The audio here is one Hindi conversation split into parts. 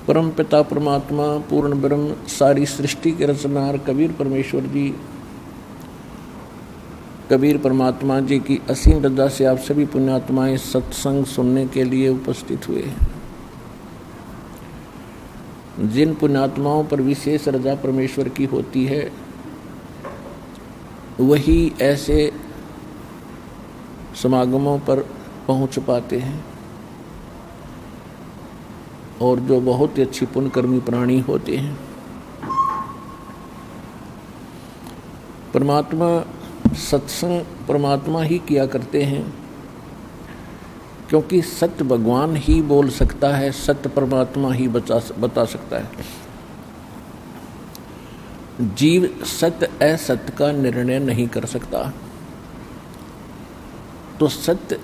परम पिता परमात्मा पूर्ण ब्रह्म सारी सृष्टि के रचनहार कबीर परमेश्वर जी, कबीर परमात्मा जी की असीम रजा से आप सभी पुण्यात्माएं सत्संग सुनने के लिए उपस्थित हुए हैं। जिन पुण्यात्माओं पर विशेष रजा परमेश्वर की होती है वही ऐसे समागमों पर पहुंच पाते हैं, और जो बहुत ही अच्छी पुण्यकर्मी प्राणी होते हैं। परमात्मा सत्संग परमात्मा ही किया करते हैं, क्योंकि सत्य भगवान ही बोल सकता है, सत्य परमात्मा ही बता सकता है। जीव सत्य असत्य का निर्णय नहीं कर सकता। तो सत्य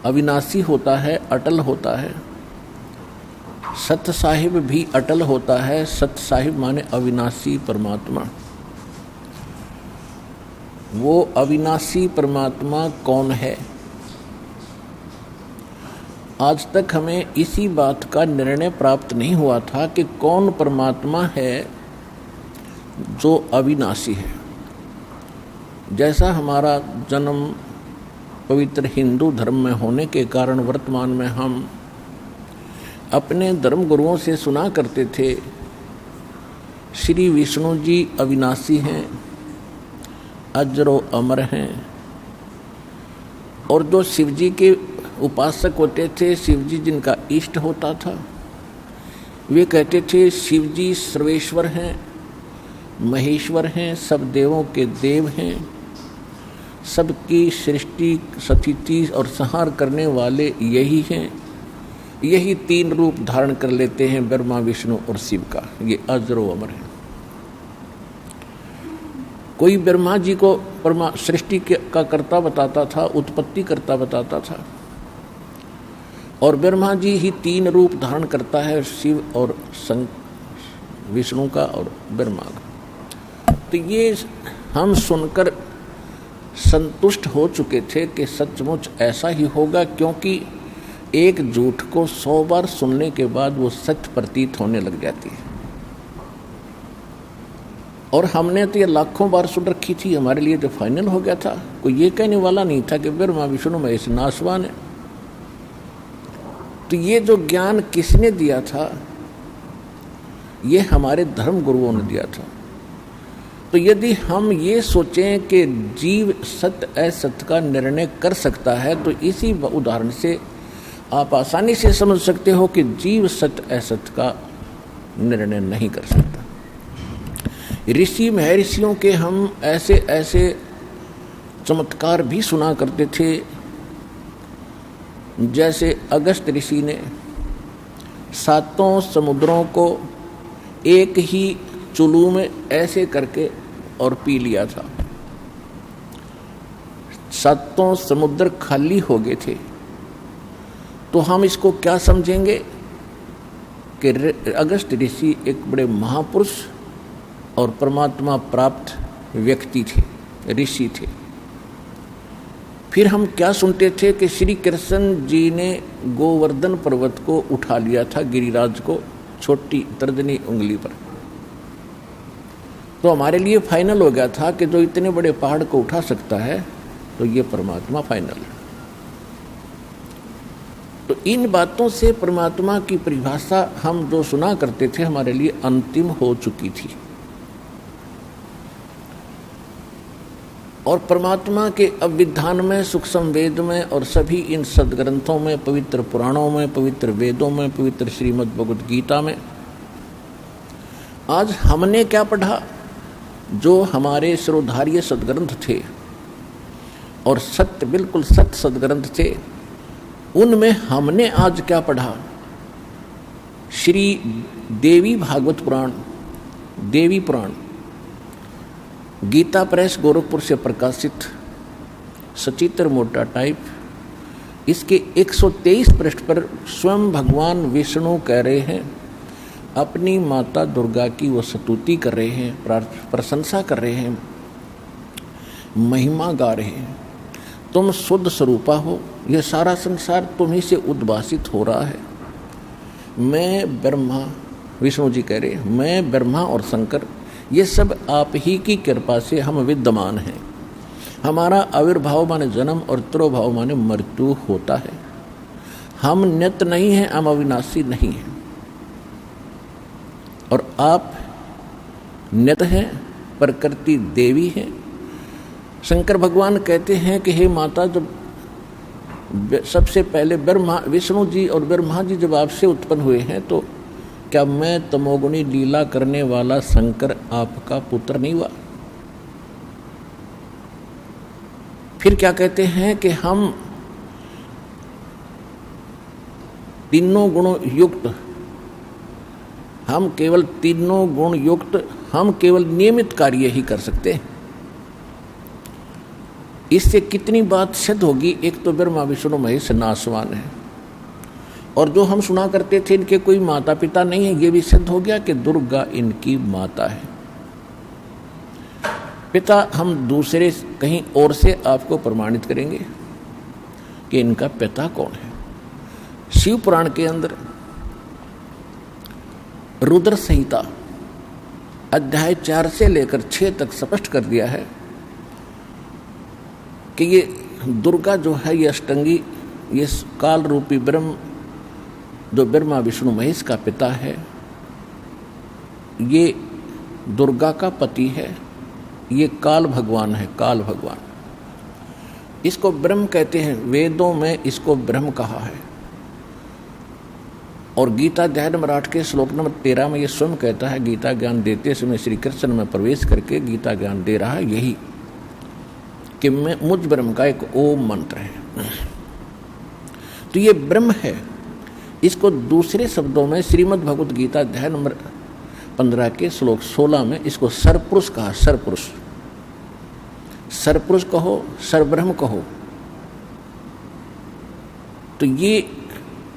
अविनाशी होता है, अटल होता है। सत्य साहिब भी अटल होता है। सत्य साहिब माने अविनाशी परमात्मा। वो अविनाशी परमात्मा कौन है? आज तक हमें इसी बात का निर्णय प्राप्त नहीं हुआ था कि कौन परमात्मा है जो अविनाशी है। जैसा हमारा जन्म पवित्र हिंदू धर्म में होने के कारण वर्तमान में हम अपने धर्म गुरुओं से सुना करते थे, श्री विष्णु जी अविनाशी हैं, अजरो अमर हैं। और जो शिव जी के उपासक होते थे, शिव जी जिनका इष्ट होता था, वे कहते थे शिव जी सर्वेश्वर हैं, महेश्वर हैं, सब देवों के देव हैं, सबकी सृष्टि स्थिति और संहार करने वाले यही हैं। यही तीन रूप धारण कर लेते हैं, ब्रह्मा विष्णु और शिव का। ये अजरो अमर है। कोई ब्रह्मा जी को सृष्टि का कर्ता बताता था, उत्पत्ति कर्ता बताता था, और ब्रह्मा जी ही तीन रूप धारण करता है, शिव और विष्णु का और ब्रह्मा का। तो ये हम सुनकर संतुष्ट हो चुके थे कि सचमुच ऐसा ही होगा, क्योंकि एक झूठ को 100 बार सुनने के बाद वो सत्य प्रतीत होने लग जाती है। और हमने तो ये लाखों बार सुन रखी थी, हमारे लिए तो फाइनल हो गया था। कोई ये कहने वाला नहीं था कि ब्रह्मा विष्णु महेश नासवान है। तो ये जो ज्ञान किसने दिया था? ये हमारे धर्म गुरुओं ने दिया था। तो यदि हम ये सोचें कि जीव सत्य असत्य का निर्णय कर सकता है, तो इसी उदाहरण से आप आसानी से समझ सकते हो कि जीव सत्य असत्य का निर्णय नहीं कर सकता। ऋषि महर्षियों के हम ऐसे ऐसे चमत्कार भी सुना करते थे, जैसे अगस्त ऋषि ने 7 समुद्रों को एक ही चुल्लू में ऐसे करके और पी लिया था। 7 समुद्र खाली हो गए थे। तो हम इसको क्या समझेंगे कि अगस्त ऋषि एक बड़े महापुरुष और परमात्मा प्राप्त व्यक्ति थे, ऋषि थे। फिर हम क्या सुनते थे कि श्री कृष्ण जी ने गोवर्धन पर्वत को उठा लिया था, गिरिराज को, छोटी तर्जनी उंगली पर। तो हमारे लिए फाइनल हो गया था कि जो इतने बड़े पहाड़ को उठा सकता है तो ये परमात्मा फाइनल है। तो इन बातों से परमात्मा की परिभाषा हम जो सुना करते थे हमारे लिए अंतिम हो चुकी थी। और परमात्मा के अभिधान में, सूक्ष्म वेद में और सभी इन सदग्रंथों में, पवित्र पुराणों में, पवित्र वेदों में, पवित्र श्रीमद् भगवद गीता में आज हमने क्या पढ़ा? जो हमारे शिरोधार्य सदग्रंथ थे और सत्य, बिल्कुल सत्य सदग्रंथ थे, उनमें हमने आज क्या पढ़ा? श्री देवी भागवत पुराण, देवी पुराण, गीता प्रेस गोरखपुर से प्रकाशित, सचित्र मोटा टाइप। इसके 123 पृष्ठ पर स्वयं भगवान विष्णु कह रहे हैं, अपनी माता दुर्गा की वो स्तुति कर रहे हैं, प्रशंसा कर रहे हैं, महिमा गा रहे हैं। तुम शुद्ध स्वरूपा हो, यह सारा संसार तुम्ही से उद्भासित हो रहा है। मैं ब्रह्मा, विष्णु जी कह रहे मैं ब्रह्मा और शंकर ये सब आप ही की कृपा से हम विद्यमान हैं। हमारा आविर्भाव माने जन्म और तिरोभाव माने मृत्यु होता है। हम नित्य नहीं हैं, हम अविनाशी नहीं हैं, और आप नित्य हैं, प्रकृति देवी है। शंकर भगवान कहते हैं कि हे माता, जब सबसे पहले ब्रह्मा, विष्णु जी और ब्रह्मा जी जब आपसे उत्पन्न हुए हैं, तो क्या मैं तमोगुणी लीला करने वाला शंकर आपका पुत्र नहीं हुआ? फिर क्या कहते हैं कि हम तीनों गुणों युक्त, हम केवल तीनों गुण युक्त, हम केवल नियमित कार्य ही कर सकते हैं। इससे कितनी बात सिद्ध होगी? एक तो ब्रह्मा विष्णु महेश नासवान है, और जो हम सुना करते थे इनके कोई माता पिता नहीं है, ये भी सिद्ध हो गया कि दुर्गा इनकी माता है। पिता हम दूसरे कहीं और से आपको प्रमाणित करेंगे कि इनका पिता कौन है। शिव पुराण के अंदर रुद्र संहिता अध्याय 4 से लेकर 6 तक स्पष्ट कर दिया है कि ये दुर्गा जो है, ये अष्टंगी, ये काल रूपी ब्रह्म जो ब्रह्मा विष्णु महेश का पिता है, ये दुर्गा का पति है, ये काल भगवान है। काल भगवान, इसको ब्रह्म कहते हैं, वेदों में इसको ब्रह्म कहा है। और गीता अध्याय नंबर 8 के श्लोक नंबर 13 में ये स्वयं कहता है, गीता ज्ञान देते समय श्री कृष्ण में प्रवेश करके गीता ज्ञान दे रहा है यही कि मैं मुझ ब्रह्म का एक ओम मंत्र है। तो ये ब्रह्म है। इसको दूसरे शब्दों में श्रीमद् भगवत गीता अध्याय नंबर 15 के श्लोक 16 में इसको सरपुरुष कहा। सरपुरुष, सरपुरुष कहो, सरब्रह्म कहो। तो ये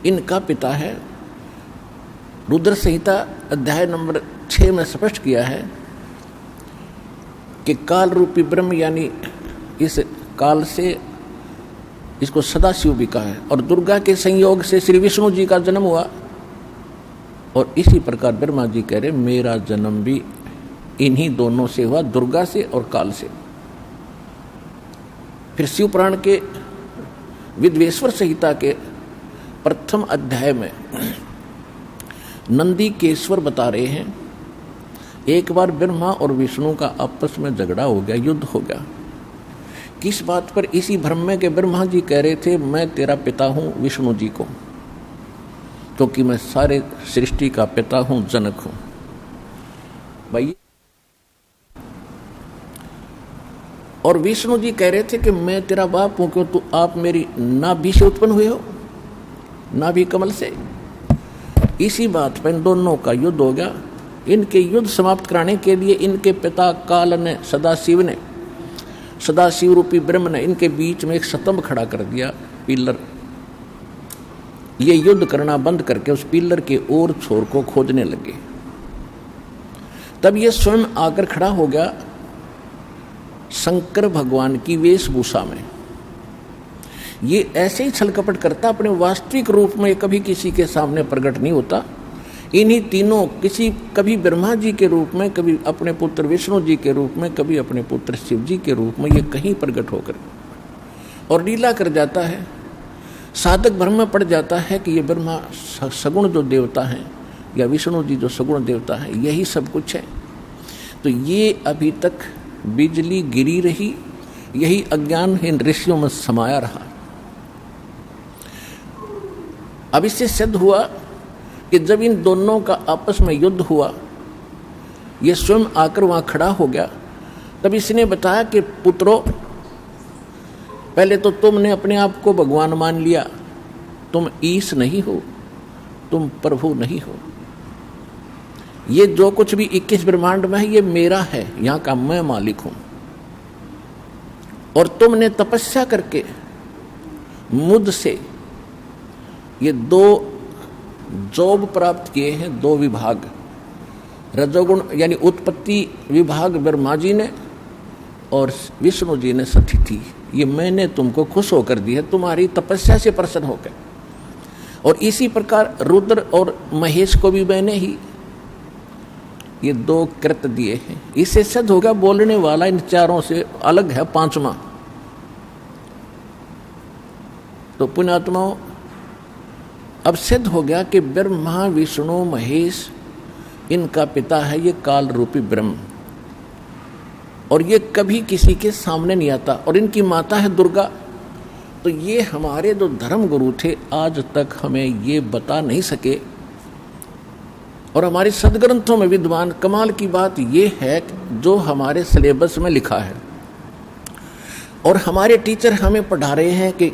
इनका पिता है। रुद्र संहिता अध्याय नंबर 6 में स्पष्ट किया है कि काल रूपी ब्रह्म, यानी इस काल से इसको सदाशिव भी कहा है, और दुर्गा के संयोग से श्री विष्णु जी का जन्म हुआ। और इसी प्रकार ब्रह्मा जी कह रहे मेरा जन्म भी इन्हीं दोनों से हुआ, दुर्गा से और काल से। फिर शिव पुराण के विद्वेश्वर संहिता के प्रथम अध्याय में नंदी केश्वर बता रहे हैं, एक बार ब्रह्मा और विष्णु का आपस में झगड़ा हो गया, युद्ध हो गया। किस बात पर? इसी भ्रम में कि ब्रह्मा जी कह रहे थे मैं तेरा पिता हूं विष्णु जी को, क्योंकि मैं सारे सृष्टि का पिता हूं, जनक हूं। भाई, और विष्णु जी कह रहे थे कि मैं तेरा बाप हूं, क्यों? तो आप मेरी नाभि से उत्पन्न हुए हो, नाभि कमल से। इसी बात पर इन दोनों का युद्ध हो गया। इनके युद्ध समाप्त कराने के लिए इनके पिता काल ने, सदाशिव ने, सदाशिव रूपी ब्रह्म ने इनके बीच में एक स्तंभ खड़ा कर दिया, पिलर। ये युद्ध करना बंद करके उस पिलर के और छोर को खोजने लगे। तब ये स्वयं आकर खड़ा हो गया शंकर भगवान की वेशभूषा में। ये ऐसे ही छलकपट करता, अपने वास्तविक रूप में कभी किसी के सामने प्रकट नहीं होता। इन्हीं तीनों, किसी कभी ब्रह्मा जी के रूप में, कभी अपने पुत्र विष्णु जी के रूप में, कभी अपने पुत्र शिव जी के रूप में, ये कहीं प्रकट होकर और लीला कर जाता है। साधक भ्रम में पड़ जाता है कि ये ब्रह्मा सगुण जो देवता हैं या विष्णु जी जो सगुण देवता हैं, यही सब कुछ है। तो ये अभी तक बिजली गिरी रही, यही अज्ञान इन ऋषियों में समाया रहा। अब इससे सिद्ध हुआ कि जब इन दोनों का आपस में युद्ध हुआ, ये स्वयं आकर वहां खड़ा हो गया। तब इसने बताया कि पुत्रों, पहले तो तुमने अपने आप को भगवान मान लिया, तुम ईश नहीं हो, तुम प्रभु नहीं हो। ये जो कुछ भी 21 ब्रह्मांड में है ये मेरा है, यहां का मैं मालिक हूं। और तुमने तपस्या करके मुझसे ये 2 जॉब प्राप्त किए हैं, 2 विभाग। रजोगुण यानी उत्पत्ति विभाग ब्रह्मा जी ने और विष्णु जी ने स्थिति, ये मैंने तुमको खुश होकर दी है, तुम्हारी तपस्या से प्रसन्न होकर। और इसी प्रकार रुद्र और महेश को भी मैंने ही ये 2 कृत दिए हैं। इससे सिद्ध होगा बोलने वाला इन चारों से अलग है 5वां। तो पुण्यात्माओं, अब सिद्ध हो गया कि ब्रह्मा विष्णु महेश इनका पिता है ये काल रूपी ब्रह्म, और ये कभी किसी के सामने नहीं आता, और इनकी माता है दुर्गा। तो ये हमारे जो धर्म गुरु थे आज तक हमें ये बता नहीं सके, और हमारे सदग्रंथों में विद्वान, कमाल की बात ये है जो हमारे सिलेबस में लिखा है और हमारे टीचर हमें पढ़ा रहे हैं कि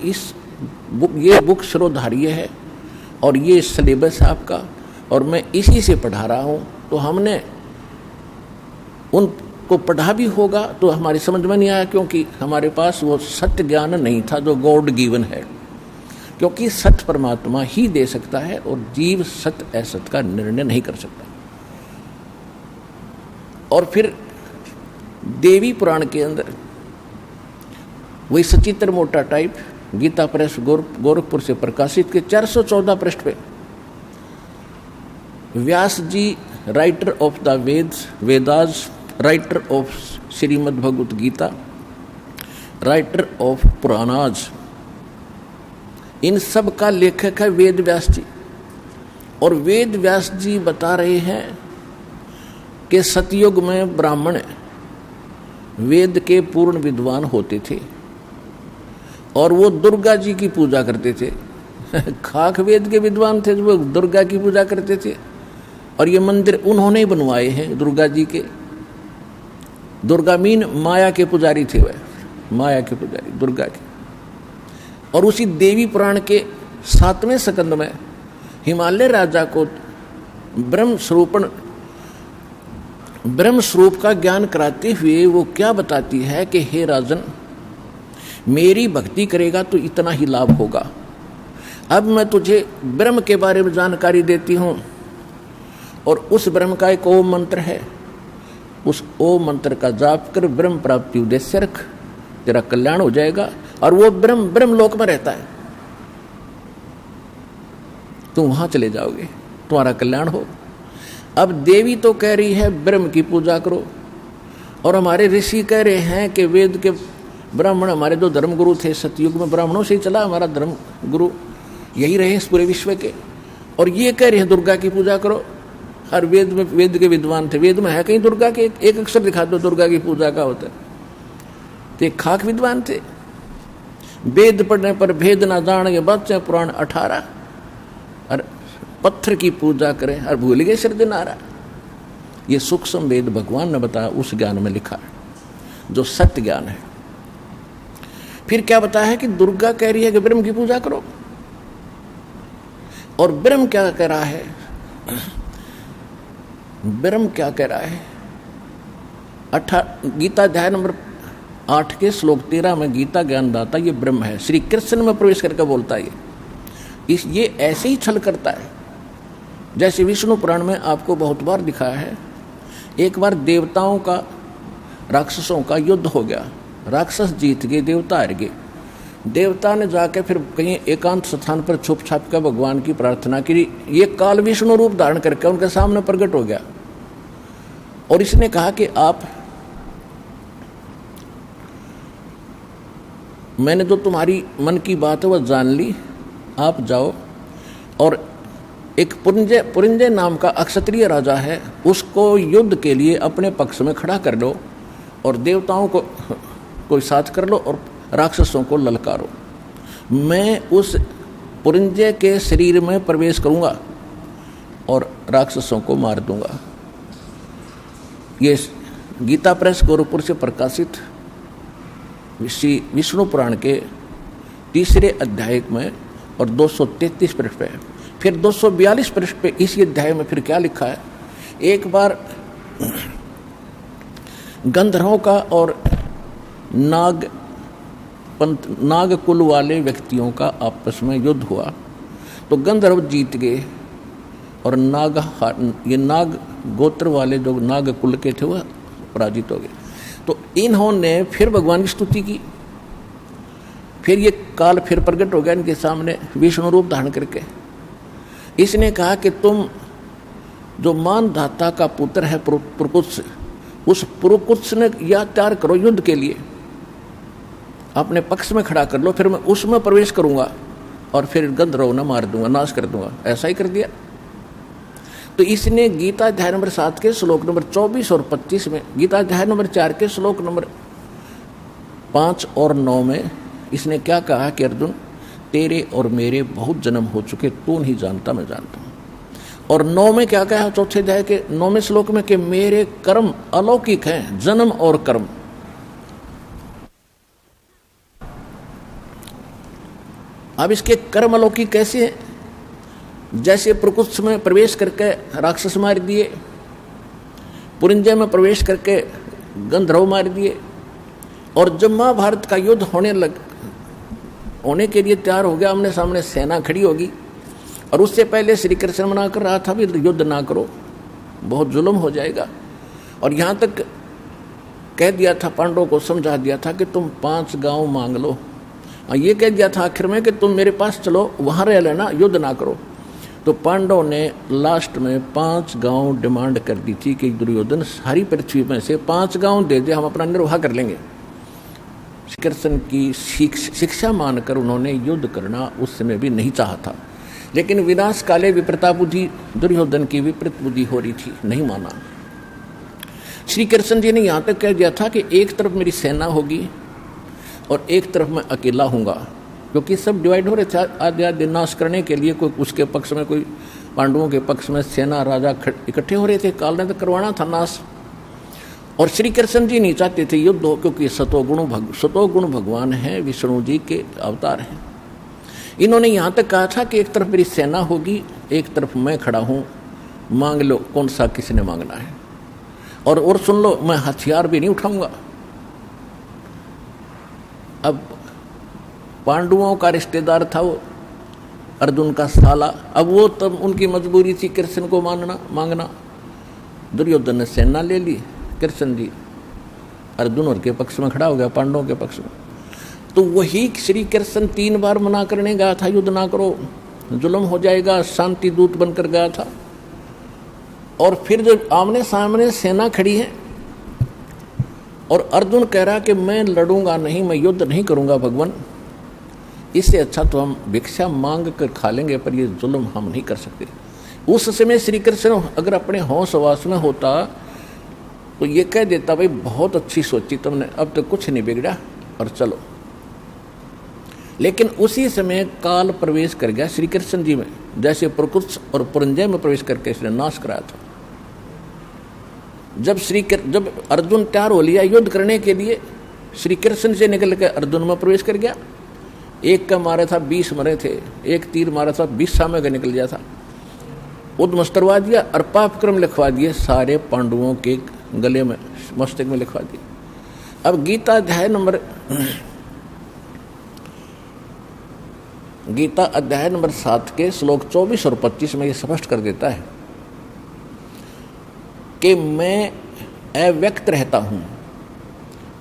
ये बुक श्रोधार्य है और ये सिलेबस है आपका, और मैं इसी से पढ़ा रहा हूँ। तो हमने उनको पढ़ा भी होगा तो हमारी समझ में नहीं आया, क्योंकि हमारे पास वो सत्य ज्ञान नहीं था जो गॉड गिवन है, क्योंकि सत्य परमात्मा ही दे सकता है और जीव सत्य असत का निर्णय नहीं कर सकता। और फिर देवी पुराण के अंदर वही सचित्र मोटा टाइप गीता प्रेस गोरखपुर से प्रकाशित के 414 पृष्ठ पे Vyas ji, writer of the Vedas, writer of Shrimad Bhagavad Gita, writer of Puranas, इन सब का लेखक है वेद व्यास जी। और वेद व्यास जी बता रहे हैं कि सतयुग में ब्राह्मण वेद के पूर्ण विद्वान होते थे और वो दुर्गा जी की पूजा करते थे। खाक वेद के विद्वान थे, वो दुर्गा की पूजा करते थे, और ये मंदिर उन्होंने ही बनवाए हैं दुर्गा जी के। दुर्गा मीन माया के पुजारी थे, वह माया के पुजारी दुर्गा के। और उसी देवी पुराण के 7वें स्कंद में हिमालय राजा को ब्रह्म स्वरूप का ज्ञान कराते हुए वो क्या बताती है कि हे राजन, मेरी भक्ति करेगा तो इतना ही लाभ होगा। अब मैं तुझे ब्रह्म के बारे में जानकारी देती हूँ, और उस ब्रह्म का एक ओम मंत्र है, उस ओम मंत्र का जाप कर ब्रह्म प्राप्ति उद्देश्य रख, तेरा कल्याण हो जाएगा। और वो ब्रह्म लोक में रहता है, तुम वहां चले जाओगे, तुम्हारा कल्याण हो। अब देवी तो कह रही है ब्रह्म की पूजा करो, और हमारे ऋषि कह रहे हैं कि वेद के ब्राह्मण, हमारे जो धर्म गुरु थे सतयुग में ब्राह्मणों से ही चला हमारा धर्म गुरु, यही रहे इस पूरे विश्व के, और ये कह रहे हैं दुर्गा की पूजा करो। हर वेद में वेद के विद्वान थे, वेद में है कहीं दुर्गा के एक अक्षर दिखा दो दुर्गा की पूजा का होता है। तो एक खाक विद्वान थे, वेद पढ़ने पर भेद ना जान ये बच्चे पुराण 18, और पत्थर की पूजा करें और भूल गए सिर दिनारा। ये सूक्ष्म वेद भगवान ने बताया, उस ज्ञान में लिखा है जो सत्य ज्ञान है। फिर क्या बताया है कि दुर्गा कह रही है कि ब्रह्म की पूजा करो, और ब्रह्म क्या कह रहा है, ब्रह्म क्या कह रहा है, गीता अध्याय नंबर 8 के श्लोक 13 में गीता ज्ञानदाता ये ब्रह्म है, श्री कृष्ण में प्रवेश करके बोलता है। ये ऐसे ही छल करता है, जैसे विष्णु पुराण में आपको बहुत बार दिखाया है। एक बार देवताओं का राक्षसों का युद्ध हो गया, राक्षस जीत गए, देवता हार गए। देवता ने जाके फिर कहीं एकांत स्थान पर छुप छाप कर भगवान की प्रार्थना की। ये काल विष्णु रूप धारण करके उनके सामने प्रकट हो गया, और इसने कहा कि मैंने जो तुम्हारी मन की बात है वह जान ली, आप जाओ और एक पुरिंजय नाम का अक्षत्रिय राजा है, उसको युद्ध के लिए अपने पक्ष में खड़ा कर लो, और देवताओं को कोई साथ कर लो और राक्षसों को ललकारो। मैं उस पुरिंजय के शरीर में प्रवेश करूंगा और राक्षसों को मार दूंगा। ये गीता प्रेस गोरखपुर से प्रकाशित विष्णु पुराण के 3 अध्याय में और 233 पृष्ठ पे। फिर 242 पृष्ठ पे इसी अध्याय में फिर क्या लिखा है, एक बार गंधर्वों का और नाग कुल वाले व्यक्तियों का आपस में युद्ध हुआ, तो गंधर्व जीत गए और ये नाग गोत्र वाले जो नाग कुल के थे वह पराजित हो गए। तो इन्होंने फिर भगवान की स्तुति की, फिर ये काल फिर प्रकट हो गया इनके सामने विष्णु रूप धारण करके, इसने कहा कि तुम जो मानधाता का पुत्र है पुरुकुत्स, उस पुरुकुत्स ने या तैयार करो युद्ध के लिए, अपने पक्ष में खड़ा कर लो, फिर मैं उसमें प्रवेश करूंगा और फिर गंधर्व न मार दूंगा, नाश कर दूंगा। ऐसा ही कर दिया। तो इसने गीता अध्याय नंबर 7 के श्लोक नंबर 24 और 25 में, गीता अध्याय नंबर 4 के श्लोक नंबर 5 और 9 में इसने क्या कहा कि अर्जुन, तेरे और मेरे बहुत जन्म हो चुके, तू नहीं जानता, मैं जानता हूं। और 9 में क्या कहा, चौथे अध्याय के 9वें श्लोक में, कि मेरे कर्म अलौकिक हैं, जन्म और कर्म। अब इसके कर्म अलौकिक कैसे हैं? जैसे प्रकुत्स में प्रवेश करके राक्षस मार दिए, पुरिंजय में प्रवेश करके गंधर्व मार दिए, और जब महाभारत का युद्ध होने के लिए तैयार हो गया, आमने सामने सेना खड़ी होगी, और उससे पहले श्री कृष्ण मना कर रहा था भी युद्ध ना करो, बहुत जुल्म हो जाएगा। और यहाँ तक कह दिया था, पांडवों को समझा दिया था कि तुम 5 गांव मांग लो, और ये कह दिया था आखिर में कि तुम मेरे पास चलो, वहाँ रह लेना, युद्ध ना करो। तो पांडवों ने लास्ट में 5 गांव डिमांड कर दी थी कि दुर्योधन सारी पृथ्वी में से 5 गांव दे दे, हम अपना निर्वाह कर लेंगे। श्री कृष्ण की शिक्षा मानकर उन्होंने युद्ध करना उस समय भी नहीं चाहा था, लेकिन विनाश काले विपरीता बुद्धि, दुर्योधन की विपरीत बुद्धि हो रही थी, नहीं माना। श्री कृष्ण जी ने यहाँ तक कह दिया था कि एक तरफ मेरी सेना होगी और एक तरफ मैं अकेला हूँगा, क्योंकि सब डिवाइड हो रहे थे आदि आदि नाश करने के लिए। कोई उसके पक्ष में, कोई पांडवों के पक्ष में सेना राजा इकट्ठे हो रहे थे, काल ने तो करवाना था नाश। और श्री कृष्ण जी नहीं चाहते थे युद्ध हो, क्योंकि सतोगुण भगवान है, विष्णु जी के अवतार हैं। इन्होंने यहाँ तक कहा था कि एक तरफ मेरी सेना होगी, एक तरफ मैं खड़ा हूँ, मांग लो कौन सा किसने मांगना है। और सुन लो, मैं हथियार भी नहीं उठाऊंगा। अब पांडवों का रिश्तेदार था वो अर्जुन का साला, अब वो तब उनकी मजबूरी थी कृष्ण को मांगना। दुर्योधन ने सेना ले ली, कृष्ण जी अर्जुन और के पक्ष में खड़ा हो गया, पांडवों के पक्ष में। तो वही श्री कृष्ण 3 बार मना करने गया था, युद्ध ना करो, जुल्म हो जाएगा, शांति दूत बनकर गया था। और फिर जब आमने सामने सेना खड़ी है और अर्जुन कह रहा कि मैं लड़ूंगा नहीं, मैं युद्ध नहीं करूंगा भगवान, इससे अच्छा तो हम भिक्षा मांग कर खा लेंगे, पर ये जुल्म हम नहीं कर सकते। उस समय श्री कृष्ण अगर अपने होश वास में होता तो ये कह देता, भाई बहुत अच्छी सोची तुमने, अब तो कुछ नहीं बिगड़ा और चलो। लेकिन उसी समय काल प्रवेश कर गया श्री कृष्ण जी में, जैसे प्रकुत्स और पुरंजय में प्रवेश करके इसने नाश कराया था। जब अर्जुन तैयार हो लिया युद्ध करने के लिए, श्री कृष्ण से निकल के अर्जुन में प्रवेश कर गया। एक का मारा था 20 मरे थे, एक तीर मारा था 20 सामने का निकल गया था, उद्मस्तरवा दिया और पाप क्रम लिखवा दिए सारे पांडवों के गले में, मस्तक में लिखवा दिए। अब गीता अध्याय नंबर 7 के श्लोक 24 और 25 में ये स्पष्ट कर देता है कि मैं अव्यक्त रहता हूँ,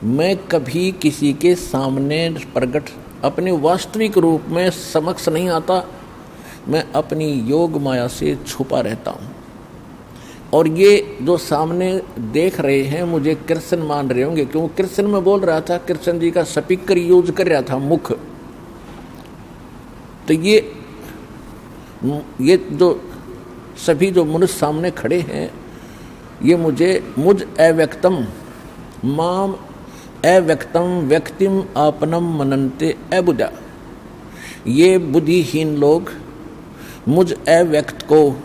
मैं कभी किसी के सामने प्रकट अपने वास्तविक रूप में समक्ष नहीं आता, मैं अपनी योग माया से छुपा रहता हूँ। और ये जो सामने देख रहे हैं मुझे कृष्ण मान रहे होंगे, क्योंकि कृष्ण में बोल रहा था, कृष्ण जी का स्पीकर यूज कर रहा था, मुख। तो ये जो सभी जो मनुष्य सामने खड़े हैं, ये मुझ अव्यक्तम माम अव्यक्तम व्यक्तिम आपनम मनन्ते अबुधा, ये बुद्धिहीन लोग मुझ अव्यक्त को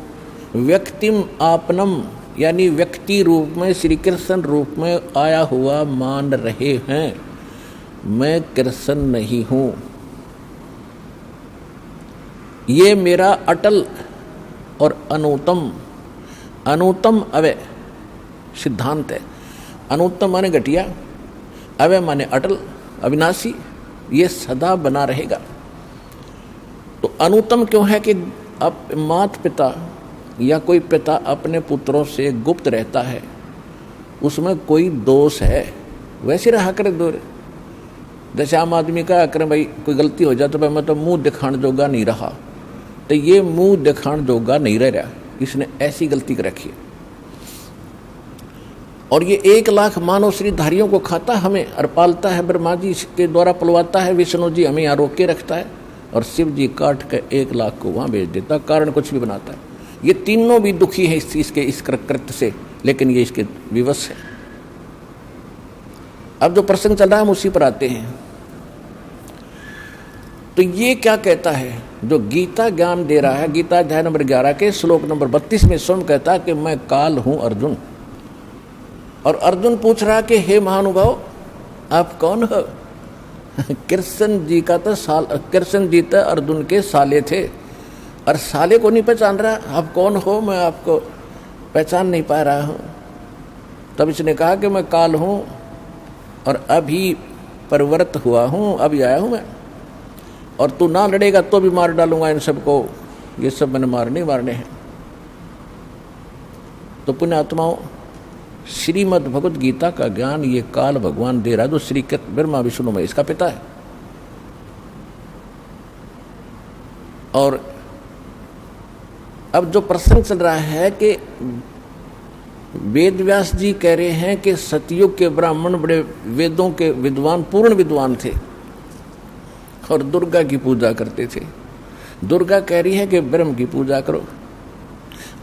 व्यक्तिम आपनम यानी व्यक्ति रूप में, श्री कृष्ण रूप में आया हुआ मान रहे हैं। मैं कृष्ण नहीं हूँ, ये मेरा अटल और अनुतम अवय सिद्धांत है। अनुत्तम माने घटिया, अवय माने अटल अविनाशी, ये सदा बना रहेगा। तो अनुत्तम क्यों है कि अब माता पिता या कोई पिता अपने पुत्रों से गुप्त रहता है, उसमें कोई दोष है, वैसे रहा करे दूर। जैसे आम आदमी का करें, भाई कोई गलती हो जाए तो भाई मैं तो मुंह दिखाने जोगा नहीं रहा, तो ये मुंह दिखाण जोगा नहीं रह रहा, इसने ऐसी गलती कर रखी है। और ये 1 लाख मानव श्रीधारियों को खाता हमें और पालता है, ब्रह्मा जी के द्वारा पलवाता है, विष्णु जी हमें यहाँ रोक के रखता है, और शिव जी काट के 1 लाख को वहाँ भेज देता, कारण कुछ भी बनाता है। ये तीनों भी दुखी हैं इस कृत्य से, लेकिन ये इसके विवश है। अब जो प्रसंग चल रहा है हम उसी पर आते हैं। तो ये क्या कहता है, जो गीता ज्ञान दे रहा है, गीता अध्याय नंबर 11 के श्लोक नंबर 32 में स्वयं कहता है कि मैं काल हूं अर्जुन। और अर्जुन पूछ रहा कि हे महानुभाव आप कौन हो? कृष्ण जी का तो कृष्ण जी तो अर्जुन के साले थे, और साले को नहीं पहचान रहा, आप कौन हो? मैं आपको पहचान नहीं पा रहा हूं। तब इसने कहा कि मैं काल हूं और अभी परिवर्त हुआ हूं, अभी आया हूं मैं, और तू ना लड़ेगा तो भी मार डालूंगा इन सबको, ये सब मैंने मारने हैं। तो पुण्यात्माओं, श्रीमद् भगवद गीता का ज्ञान ये काल भगवान दे रहा है, जो श्री ब्रह्मा विष्णु महेश का पिता है। और अब जो प्रसंग चल रहा है कि वेद व्यास जी कह रहे हैं कि सतयुग के ब्राह्मण बड़े वेदों के विद्वान, पूर्ण विद्वान थे और दुर्गा की पूजा करते थे। दुर्गा कह रही है कि ब्रह्म की पूजा करो।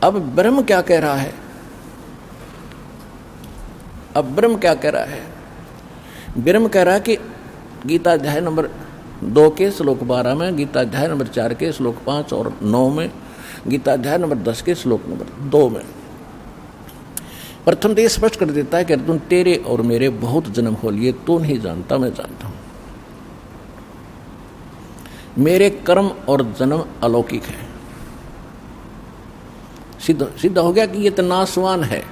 अब ब्रह्म क्या कह रहा है? अब ब्रह्म क्या कह रहा है? ब्रह्म कह रहा है कि गीता अध्याय नंबर 2 के श्लोक 12 में, गीता अध्याय नंबर 4 के श्लोक 5 और 9 में, गीता अध्याय नंबर 10 के श्लोक नंबर 2 में प्रथम तो स्पष्ट कर देता है कि अर्जुन तेरे और मेरे बहुत जन्म हो लिए, तू नहीं जानता मैं जानता हूं। मेरे कर्म और जन्म अलौकिक है। सिद्ध हो गया कि ये तो नाशवान है।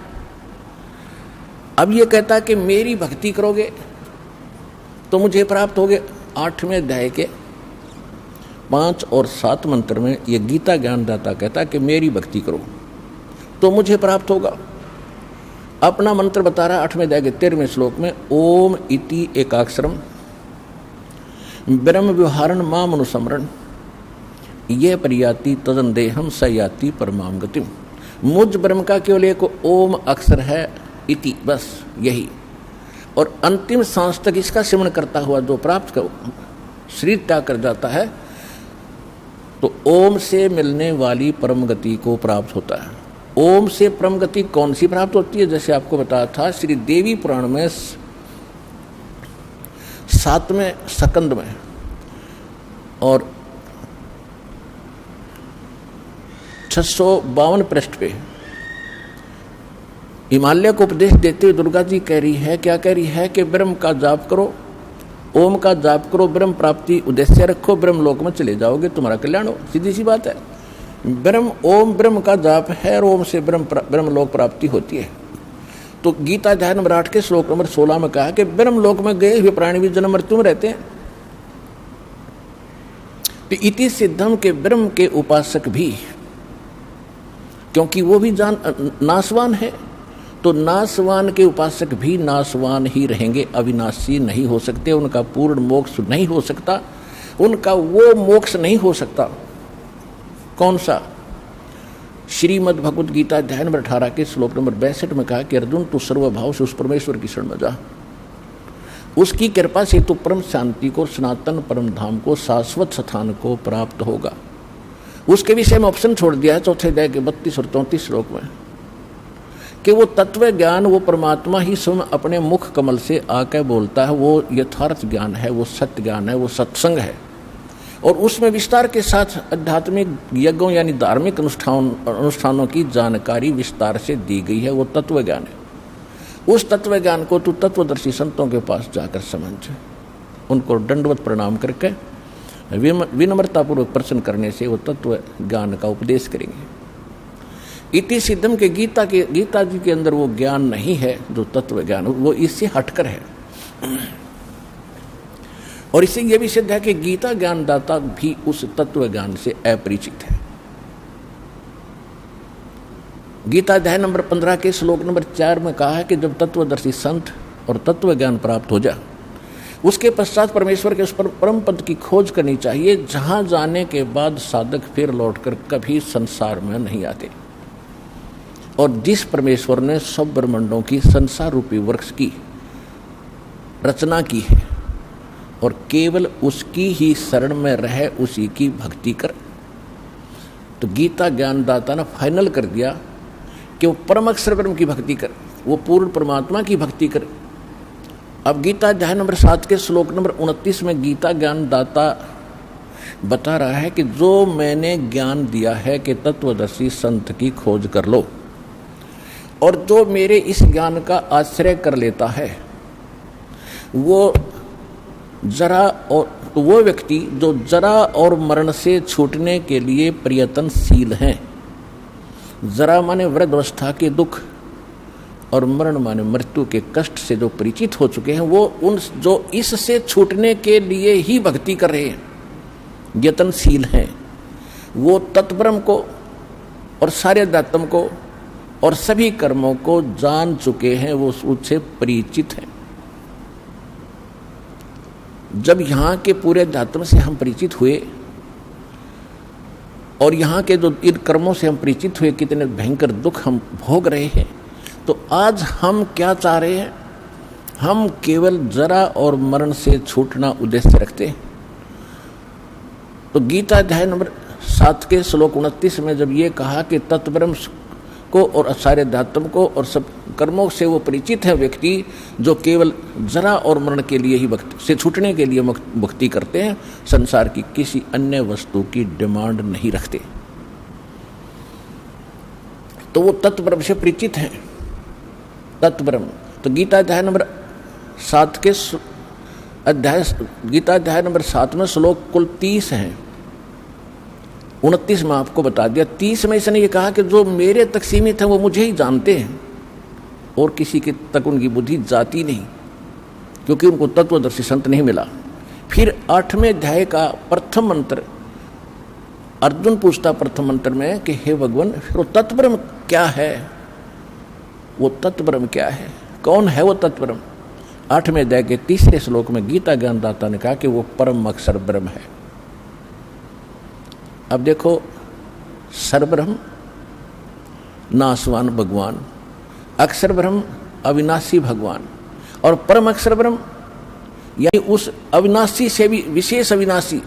अब ये कहता है कि मेरी भक्ति करोगे तो मुझे प्राप्त होगे। 8वें अध्याय के 5 और 7 मंत्र में ये गीता ज्ञानदाता कहता है कि मेरी भक्ति करो तो मुझे प्राप्त होगा। अपना मंत्र बता रहा है 8वें अध्याय के 13वें श्लोक में, ओम इति एकाक्षरम ब्रह्म व्यवहारण माम अनुसमरण ये परियाति तदन देहम स याति परमाम गतिम। मुझ ब्रह्म का केवल एक ओम अक्षर है, इति, बस यही। और अंतिम सांस तक इसका सिमरण करता हुआ जो प्राप्त कर शरीर त्याग कर जाता है तो ओम से मिलने वाली परम गति को प्राप्त होता है। ओम से परम गति कौन सी प्राप्त होती है? जैसे आपको बताया था श्री देवी पुराण में 7वें स्कंद में और 652 पृष्ठ पे हिमालय को उपदेश देते हुए दुर्गा जी कह रही है, क्या कह रही है कि ब्रह्म का जाप करो, ओम का जाप करो, ब्रह्म प्राप्ति उद्देश्य रखो, ब्रह्म लोक में चले जाओगे, तुम्हारा कल्याण हो। सीधी सी बात है। ब्रह्म ओम ब्रह्म का जाप है और ओम से ब्रह्म लोक प्राप्ति होती है। तो गीता अध्याय नंबर 8 के श्लोक नंबर 16 में कहा कि ब्रह्म लोक में गए हुए प्राणी भी जन्म मृत्यु में रहते हैं। तो इति सिद्धम के ब्रह्म के उपासक भी, क्योंकि वो भी नाशवान है, तो नाशवान के उपासक भी नाशवान ही रहेंगे, अविनाशी नहीं हो सकते, उनका पूर्ण मोक्ष नहीं हो सकता, उनका वो मोक्ष नहीं हो सकता। कौन सा? श्रीमद् भगवद गीता अध्याय नंबर 18 के श्लोक नंबर 62 में कहा कि अर्जुन तू सर्वभाव से उस परमेश्वर की शरण में जा, उसकी कृपा से तू परम शांति को, सनातन परम धाम को, शाश्वत स्थान को प्राप्त होगा। उसके विषय में ऑप्शन छोड़ दिया है 4 अध्याय के 32 और 34 श्लोक में कि वो तत्व ज्ञान, वो परमात्मा ही स्वयं अपने मुख कमल से आकर बोलता है, वो यथार्थ ज्ञान है, वो सत्य ज्ञान है, वो सत्संग है। और उसमें विस्तार के साथ आध्यात्मिक यज्ञों यानी धार्मिक अनुष्ठानों की जानकारी विस्तार से दी गई है, वो तत्व ज्ञान है। उस तत्व ज्ञान को तू तत्वदर्शी संतों के पास जाकर समझ, उनको दंडवत प्रणाम करके विनम्रतापूर्वक प्रश्न करने से वो तत्व ज्ञान का उपदेश करेंगे। इति सिद्धम के गीता जी के अंदर वो ज्ञान नहीं है जो तत्व ज्ञान, वो इससे हटकर है। और इससे यह भी सिद्ध है कि गीता ज्ञानदाता भी उस तत्व ज्ञान से अपरिचित है। गीता अध्याय नंबर 15 के श्लोक नंबर 4 में कहा है कि जब तत्वदर्शी संत और तत्व ज्ञान प्राप्त हो जाए उसके पश्चात परमेश्वर के उस परम पद की खोज करनी चाहिए, जहां जाने के बाद साधक फिर लौटकर कभी संसार में नहीं आते। और जिस परमेश्वर ने सब ब्रह्मांडों की संसार रूपी वृक्ष की रचना की है और केवल उसकी ही शरण में रह उसी की भक्ति कर, तो गीता ज्ञानदाता ने फाइनल कर दिया कि वो परम अक्षर ब्रह्म की भक्ति कर, वो पूर्ण परमात्मा की भक्ति कर। अब गीता अध्याय नंबर 7 के श्लोक नंबर 29 में गीता ज्ञानदाता बता रहा है कि जो मैंने ज्ञान दिया है कि तत्वदर्शी संत की खोज कर लो, और जो मेरे इस ज्ञान का आश्रय कर लेता है वो व्यक्ति जो जरा और मरण से छूटने के लिए प्रयत्नशील हैं। जरा माने वृद्धावस्था के दुख और मरण माने मृत्यु के कष्ट से जो परिचित हो चुके हैं, वो उन जो इससे छूटने के लिए ही भक्ति कर रहे हैं, यत्नशील हैं, वो तत्ब्रह्म को और सारे अध्यात्म को और सभी कर्मों को जान चुके हैं, वो उससे परिचित हैं। जब यहाँ के पूरे अध्यात्म से हम परिचित हुए और यहाँ के जो इन कर्मों से हम परिचित हुए, कितने भयंकर दुख हम भोग रहे हैं, तो आज हम क्या चाह रहे हैं? हम केवल जरा और मरण से छूटना उद्देश्य रखते हैं। तो गीता अध्याय नंबर 7 के श्लोक 29 में जब ये कहा कि तत्ब्रह्म को और सारे अध्यात्म को और सब कर्मों से वो परिचित है व्यक्ति जो केवल जरा और मरण के लिए ही भक्ति से छूटने के लिए भक्ति करते हैं, संसार की किसी अन्य वस्तु की डिमांड नहीं रखते, तो वो तत्ब्रह्म से परिचित हैं। तत्ब्रह्म तो गीता अध्याय नंबर 7 के गीता अध्याय नंबर 7 में श्लोक कुल 30 हैं। 29 में आपको बता दिया। 30 में इसने ये कहा कि जो मेरे तक सीमित है वो मुझे ही जानते हैं और किसी के तक उनकी बुद्धि जाती नहीं, क्योंकि उनको तत्वदर्शी संत नहीं मिला। फिर 8वें अध्याय का प्रथम मंत्र अर्जुन पूछता प्रथम मंत्र में कि हे भगवान, फिर वो तत्ब्रह्म क्या है? वो तत्ब्रह्म क्या है? कौन है वो तत्ब्रह्म? 8वें अध्याय के 3रे श्लोक में गीता ज्ञानदाता ने कहा कि वो परम अक्षर ब्रह्म है। अब देखो, सरब्रह्म नासवान भगवान, अक्षर ब्रह्म अविनाशी भगवान, और परम अक्षर ब्रह्म यानी उस अविनाशी से भी विशेष अविनाशी।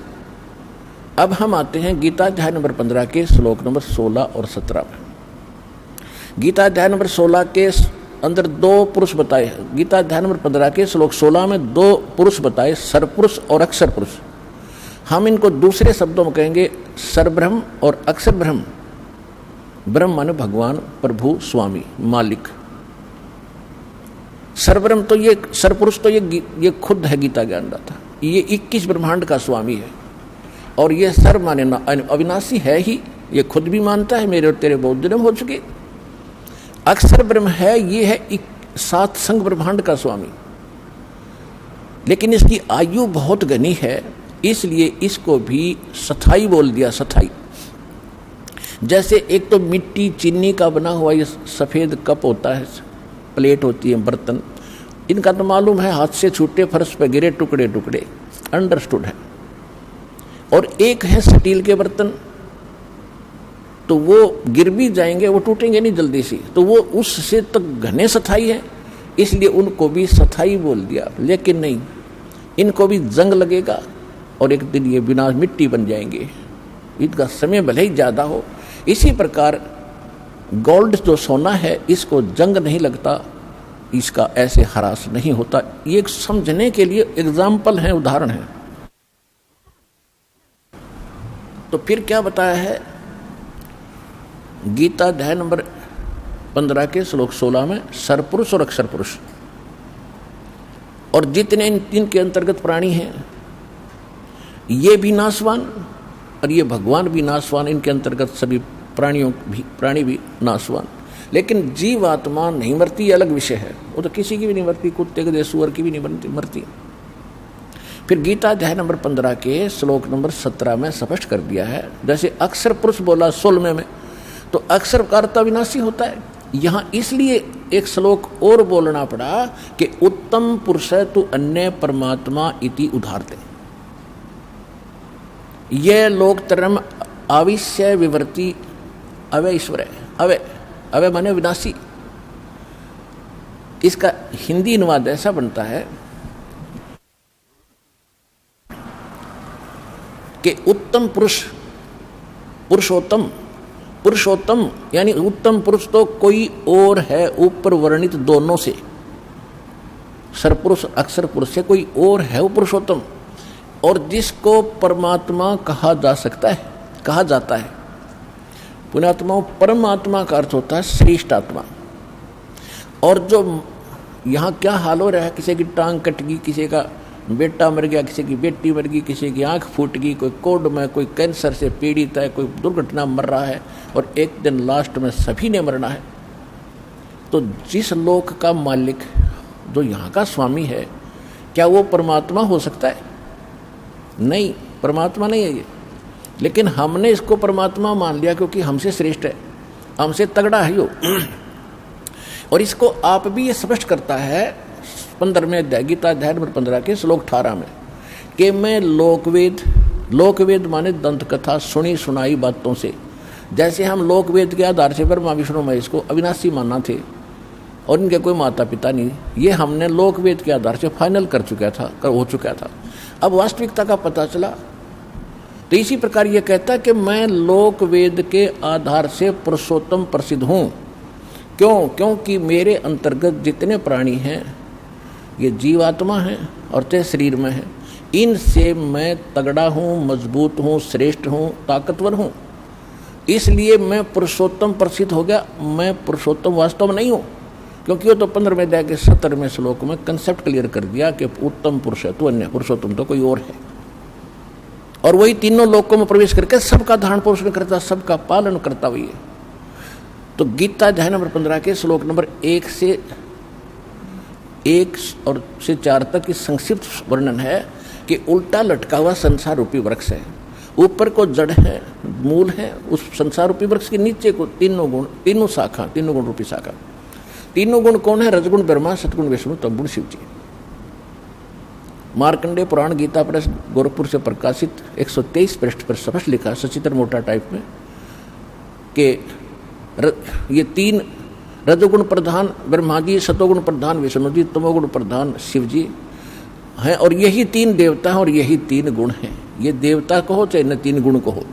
अब हम आते हैं गीता अध्याय नंबर 15 के श्लोक नंबर 16 और 17 में। गीता अध्याय नंबर 16 के अंदर 2 पुरुष बताए। गीता अध्याय नंबर 15 के श्लोक 16 में 2 पुरुष बताए, सरपुरुष और अक्षर पुरुष। हम इनको दूसरे शब्दों में कहेंगे सरब्रह्म और अक्षर ब्रह्म। ब्रह्म माने भगवान, प्रभु, स्वामी, मालिक। सरब्रह्म तो ये सरपुरुष तो ये खुद है गीता ज्ञानदाता, ये 21 ब्रह्मांड का स्वामी है। और ये सर माने अविनाशी है ही, ये खुद भी मानता है मेरे और तेरे बहुत जन्म हो चुके। अक्षर ब्रह्म है, ये है 7 संग ब्रह्मांड का स्वामी, लेकिन इसकी आयु बहुत घनी है, इसलिए इसको भी सथाई बोल दिया। सथाई जैसे एक तो मिट्टी चीनी का बना हुआ ये सफ़ेद कप होता है, प्लेट होती है, बर्तन, इनका तो मालूम है हाथ से छूटे फर्श पे गिरे टुकड़े टुकड़े, अंडरस्टूड है। और एक है स्टील के बर्तन, तो वो गिर भी जाएंगे, वो टूटेंगे नहीं जल्दी से, तो वो उससे तक घने सथाई है, इसलिए उनको भी सथाई बोल दिया। लेकिन नहीं, इनको भी जंग लगेगा और एक दिन ये बिना मिट्टी बन जाएंगे, इनका समय भले ही ज़्यादा हो। इसी प्रकार गोल्ड जो सोना है, इसको जंग नहीं लगता, इसका ऐसे हरास नहीं होता। ये एक समझने के लिए एग्जाम्पल है, उदाहरण है। तो फिर क्या बताया है गीता अध्याय नंबर 15 के श्लोक 16 में? सरपुरुष और अक्षर पुरुष, और जितने इनके अंतर्गत प्राणी हैं ये भी नाशवान और ये भगवान भी नाशवान, इनके अंतर्गत सभी प्राणी भी नाशवान। लेकिन जीवात्मा नहीं मरती, अलग विषय है, वो तो किसी की भी नहीं मरती, कुत्ते के सुअर की भी नहीं मरती। फिर गीता अध्याय नंबर 15 के श्लोक नंबर 17 में स्पष्ट कर दिया है, जैसे अक्षर पुरुष बोला 16 में, तो अक्षर का अर्थ अविनाशी होता है। यहाँ इसलिए एक श्लोक और बोलना पड़ा कि उत्तम पुरुष तु अन्य परमात्मा इति उदाहरते। यह लोक तरम आविश्य विवर्ती अवय ईश्वर है। अवय अवय माने विनाशी। इसका हिंदी अनुवाद ऐसा बनता है कि उत्तम पुरुष, पुरुषोत्तम, पुरुषोत्तम यानी उत्तम पुरुष तो कोई और है ऊपर वर्णित दोनों से। सरपुरुष अक्षर पुरुष से कोई और है वो पुरुषोत्तम, और जिसको परमात्मा कहा जा सकता है, कहा जाता है। पुण्यात्मा परमात्मा का अर्थ होता है श्रेष्ठ आत्मा। और जो यहाँ क्या हाल हो रहा है, किसी की टांग कट गई, किसी का बेटा मर गया, किसी की बेटी मर गई, किसी की आंख फूट गई, कोई कोढ़ में, कोई कैंसर से पीड़ित है, कोई दुर्घटना मर रहा है, और एक दिन लास्ट में सभी ने मरना है। तो जिस लोक का मालिक, जो यहाँ का स्वामी है, क्या वो परमात्मा हो सकता है? नहीं, परमात्मा नहीं है ये। लेकिन हमने इसको परमात्मा मान लिया क्योंकि हमसे श्रेष्ठ है, हमसे तगड़ा है यो। और इसको आप भी ये स्पष्ट करता है 15वें अध्याय गीता अध्याय नंबर 15 के श्लोक 18 में कि मैं लोकवेद, लोकवेद माने दंत कथा सुनी सुनाई बातों से, जैसे हम लोकवेद के आधार से ब्रह्मा विष्णु महेश को अविनाशी माना थे और इनके कोई माता पिता नहीं, ये हमने लोकवेद के आधार से फाइनल कर चुका था, हो चुका था। अब वास्तविकता का पता चला। तो इसी प्रकार ये कहता है कि मैं लोकवेद के आधार से पुरुषोत्तम प्रसिद्ध हूँ। क्यों? क्योंकि मेरे अंतर्गत जितने प्राणी हैं ये जीवात्मा हैं और ते शरीर में है। इनसे मैं तगड़ा हूँ, मजबूत हूँ, श्रेष्ठ हूँ, ताकतवर हूँ, इसलिए मैं पुरुषोत्तम प्रसिद्ध हो गया। मैं पुरुषोत्तम वास्तव में नहीं हूँ, क्योंकि वो तो 15वें अध्याय के 70वें श्लोक में कंसेप्ट क्लियर कर दिया कि उत्तम पुरुष है तो अन्य, पुरुषोत्तम तो कोई और है। और वही तीनों लोकों में प्रवेश करके सबका धारण पोषण करता, सबका पालन करता वही है। तो गीता अध्याय नंबर 15 के श्लोक नंबर 1 से 4 तक की संक्षिप्त वर्णन है कि उल्टा लटका हुआ संसार रूपी वृक्ष है, ऊपर को जड़ है, मूल है। उस संसार रूपी वृक्ष के नीचे को तीनों गुण, तीनों शाखा, तीनों गुण रूपी शाखा। तीनों गुण कौन है? रजगुण ब्रह्मा, सतगुण विष्णु, तमगुण शिव जी। मार्कंडेय पुराण गीता प्रेस गोरखपुर से प्रकाशित 123 पृष्ठ पर स्पष्ट लिखा, सचित्र मोटा टाइप में, कि ये 3 रजोगुण प्रधान ब्रह्मा जी, सतोगुण प्रधान विष्णु जी, तमोगुण प्रधान शिव जी हैं, और यही 3 देवता हैं और यही 3 गुण हैं। ये देवता कहो चाहे न 3 गुण कहो।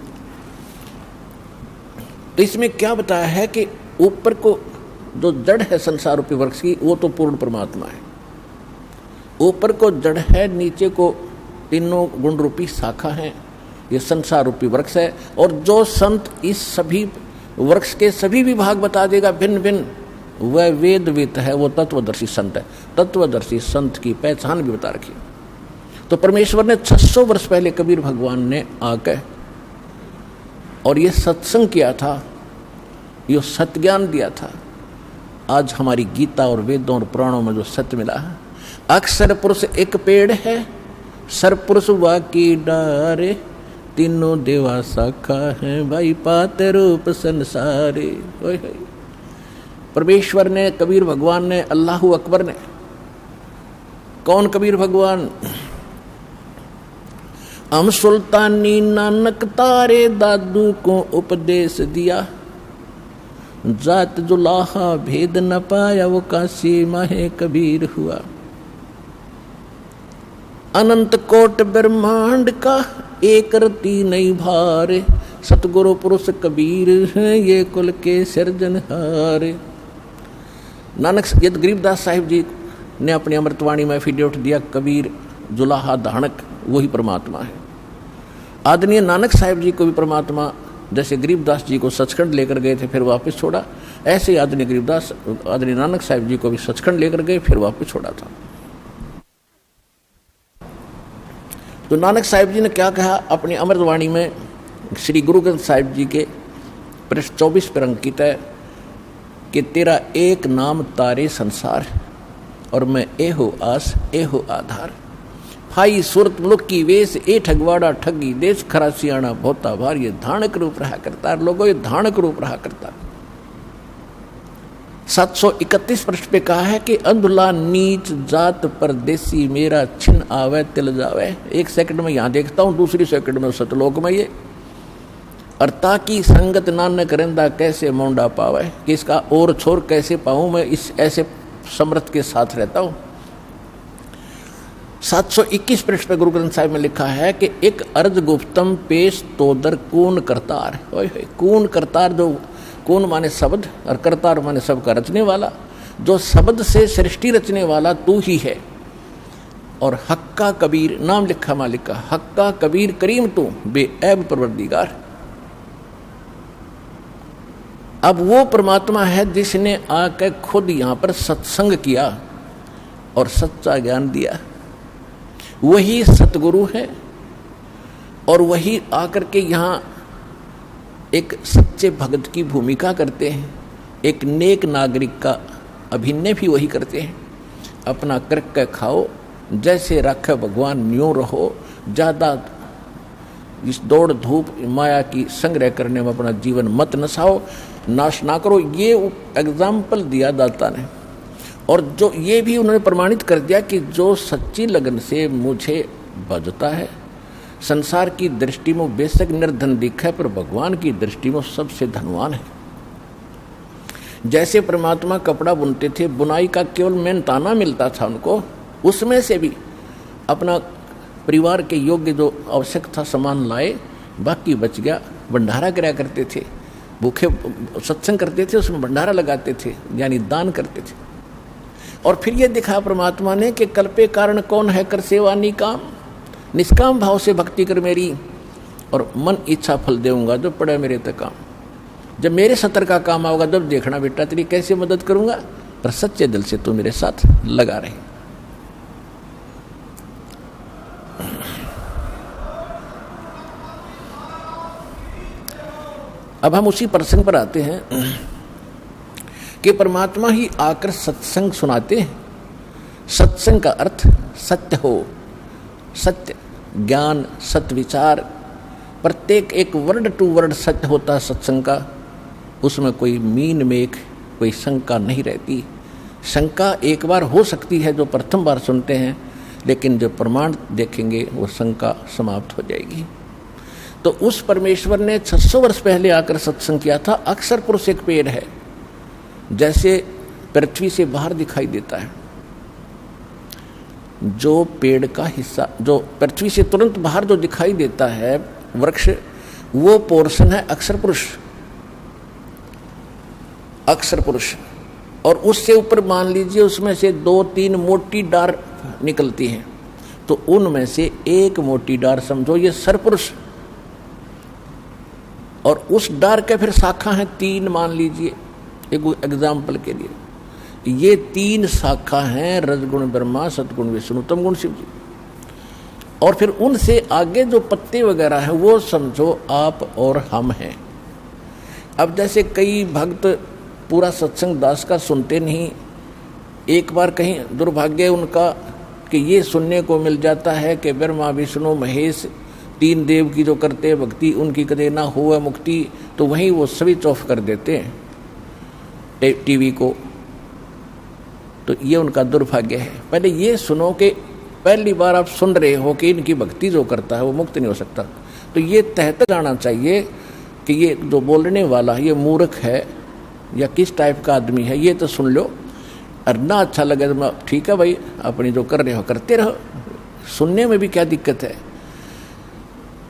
तो इसमें क्या बताया है कि ऊपर को जो जड़ है संसार रूपी वृक्ष की, वो तो पूर्ण परमात्मा है। ऊपर को जड़ है, नीचे को तीनों गुण रूपी शाखा है, ये संसार रूपी वृक्ष है। और जो संत इस सभी वृक्ष के सभी विभाग बता देगा भिन्न भिन्न, वह वेदवित है, वो तत्वदर्शी संत है। तत्वदर्शी संत की पहचान भी बता रखी। तो परमेश्वर ने 600 वर्ष पहले कबीर भगवान ने आकर और ये सत्संग किया था, ये सत्ज्ञान दिया था। आज हमारी गीता और वेदों और पुराणों में जो सत्य मिला है, अक्षर पुरुष एक पेड़ है, सरपुरुष वाकी डारे, तीनों देवा शाखा है, भाई पाते रूप संसारे। परमेश्वर ने, कबीर भगवान ने, अल्लाहु अकबर ने। कौन कबीर भगवान? हम सुल्तानी नानक तारे दादू को उपदेश दिया, जात जुलाहा भेद न पाया वो काशी माहे कबीर हुआ। अनंत कोट ब्रह्मांड का एक रति नहीं भारे, सतगुरु पुरुष कबीर है ये कुल के सिरजनहारे। नानक यद गरीबदास साहिब जी ने अपनी अमृतवाणी में एफिडेविट दिया, कबीर जुलाहा धानक वही परमात्मा है। आदरणीय नानक साहिब जी को भी परमात्मा, जैसे गरीबदास जी को सचखंड लेकर गए थे फिर वापस छोड़ा, ऐसे आदरणीय नानक साहिब जी को भी सचखंड लेकर गए फिर वापस छोड़ा था। तो नानक साहिब जी ने क्या कहा अपनी अमृतवाणी में? श्री गुरु ग्रंथ साहिब जी के पृष्ठ 24 पर अंकित है कि तेरा एक नाम तारे संसार, और मैं एहो आस एहो आधार। फाई सुरत मुलुक की वेश ए ठगवाड़ा ठगी, देश खरा सियाणा भोता भार। ये धानक रूप रहा करता, लोगों ये धानक रूप रहा करता। 731 पृष्ठ पे कहा है कि अंधुला नीच जात परदेसी मेरा छिन आवे तिल जावे। एक सेकंड में यहाँ देखता हूँ, दूसरी सेकंड में सतलोक में ये। और ताकि संगत नानक रंदा कैसे मोंडा पावे, कि इसका और छोर कैसे पाऊं मैं, इस ऐसे समर्थ के साथ रहता हूं। 721 पृष्ठ पे गुरु ग्रंथ साहिब में लिखा है कि एक अर्ज गुप्तम पेश तोदर कून करतार। कून करतार, जो कून माने शब्द और करतार माने सबका रचने वाला, जो शब्द से सृष्टि रचने वाला तू ही है। और हक्का कबीर, नाम लिखा मालिक का, हक्का कबीर करीम तू बेऐब परवरदिगार। अब वो परमात्मा है जिसने आकर खुद यहाँ पर सत्संग किया और सच्चा ज्ञान दिया। वही सतगुरु है और वही आकर के यहाँ एक सच्चे भगत की भूमिका करते हैं, एक नेक नागरिक का अभिनय भी वही करते हैं। अपना करके खाओ, जैसे रखे भगवान न्यों रहो, ज़्यादा इस दौड़ धूप माया की संग्रह करने में अपना जीवन मत नसाओ, नाश ना करो। ये एग्जाम्पल दिया दाता ने, और जो ये भी उन्होंने प्रमाणित कर दिया कि जो सच्ची लगन से मुझे भजता है, संसार की दृष्टि में बेशक निर्धन दिखा है, पर भगवान की दृष्टि में सबसे धनवान है। जैसे परमात्मा कपड़ा बुनते थे, बुनाई का केवल मेहनताना मिलता था उनको, उसमें से भी अपना परिवार के योग्य जो आवश्यक था सामान लाए, बाकी बच गया भंडारा कराया करते थे। भूखे सत्संग करते थे, उसमें भंडारा लगाते थे, यानी दान करते थे। और फिर ये दिखा परमात्मा ने कि कल्पे कारण कौन है कर सेवा निकाम, निष्काम भाव से भक्ति कर मेरी, और मन इच्छा फल देऊंगा जो पड़े मेरे तक काम। जब मेरे सतर का काम आओगा जब देखना बेटा तेरी कैसे मदद करूंगा, पर सच्चे दिल से तू मेरे साथ लगा रहे। अब हम उसी प्रसंग पर आते हैं कि परमात्मा ही आकर सत्संग सुनाते हैं। सत्संग का अर्थ सत्य हो, सत्य ज्ञान, सत्य विचार, प्रत्येक एक वर्ड टू वर्ड सत्य होता है सत्संग का। उसमें कोई मीन मेख, कोई शंका नहीं रहती। शंका एक बार हो सकती है जो प्रथम बार सुनते हैं, लेकिन जो प्रमाण देखेंगे वो शंका समाप्त हो जाएगी। तो उस परमेश्वर ने 600 वर्ष पहले आकर सत्संग किया था। अक्षर पुरुष एक पेड़ है, जैसे पृथ्वी से बाहर दिखाई देता है। जो पेड़ का हिस्सा जो पृथ्वी से तुरंत बाहर जो दिखाई देता है वृक्ष, वो पोर्शन है अक्षर पुरुष। अक्षर पुरुष, और उससे ऊपर मान लीजिए उसमें से 2-3 मोटी डार निकलती हैं, तो उनमें से एक मोटी डार समझो ये सरपुरुष, और उस डार के फिर शाखा है 3 मान लीजिए एक एग्जाम्पल के लिए। ये 3 शाखा हैं रजगुण ब्रह्मा, सतगुण विष्णु, तमगुण शिव जी। और फिर उनसे आगे जो पत्ते वगैरह हैं वो समझो आप और हम हैं। अब जैसे कई भक्त पूरा सत्संग दास का सुनते नहीं, एक बार कहीं दुर्भाग्य उनका कि ये सुनने को मिल जाता है कि ब्रह्मा विष्णु महेश 3 देव की जो करते हैं भक्ति, उनकी कदे ना हो मुक्ति, तो वहीं वो स्विच ऑफ कर देते हैं टीवी को। तो ये उनका दुर्भाग्य है। पहले ये सुनो कि पहली बार आप सुन रहे हो कि इनकी भक्ति जो करता है वो मुक्त नहीं हो सकता, तो ये तहत जाना चाहिए कि ये जो बोलने वाला ये मूर्ख है या किस टाइप का आदमी है, ये तो सुन लो। और ना अच्छा लगे तो ठीक है भाई, अपनी जो कर रहे हो करते रहो, सुनने में भी क्या दिक्कत है।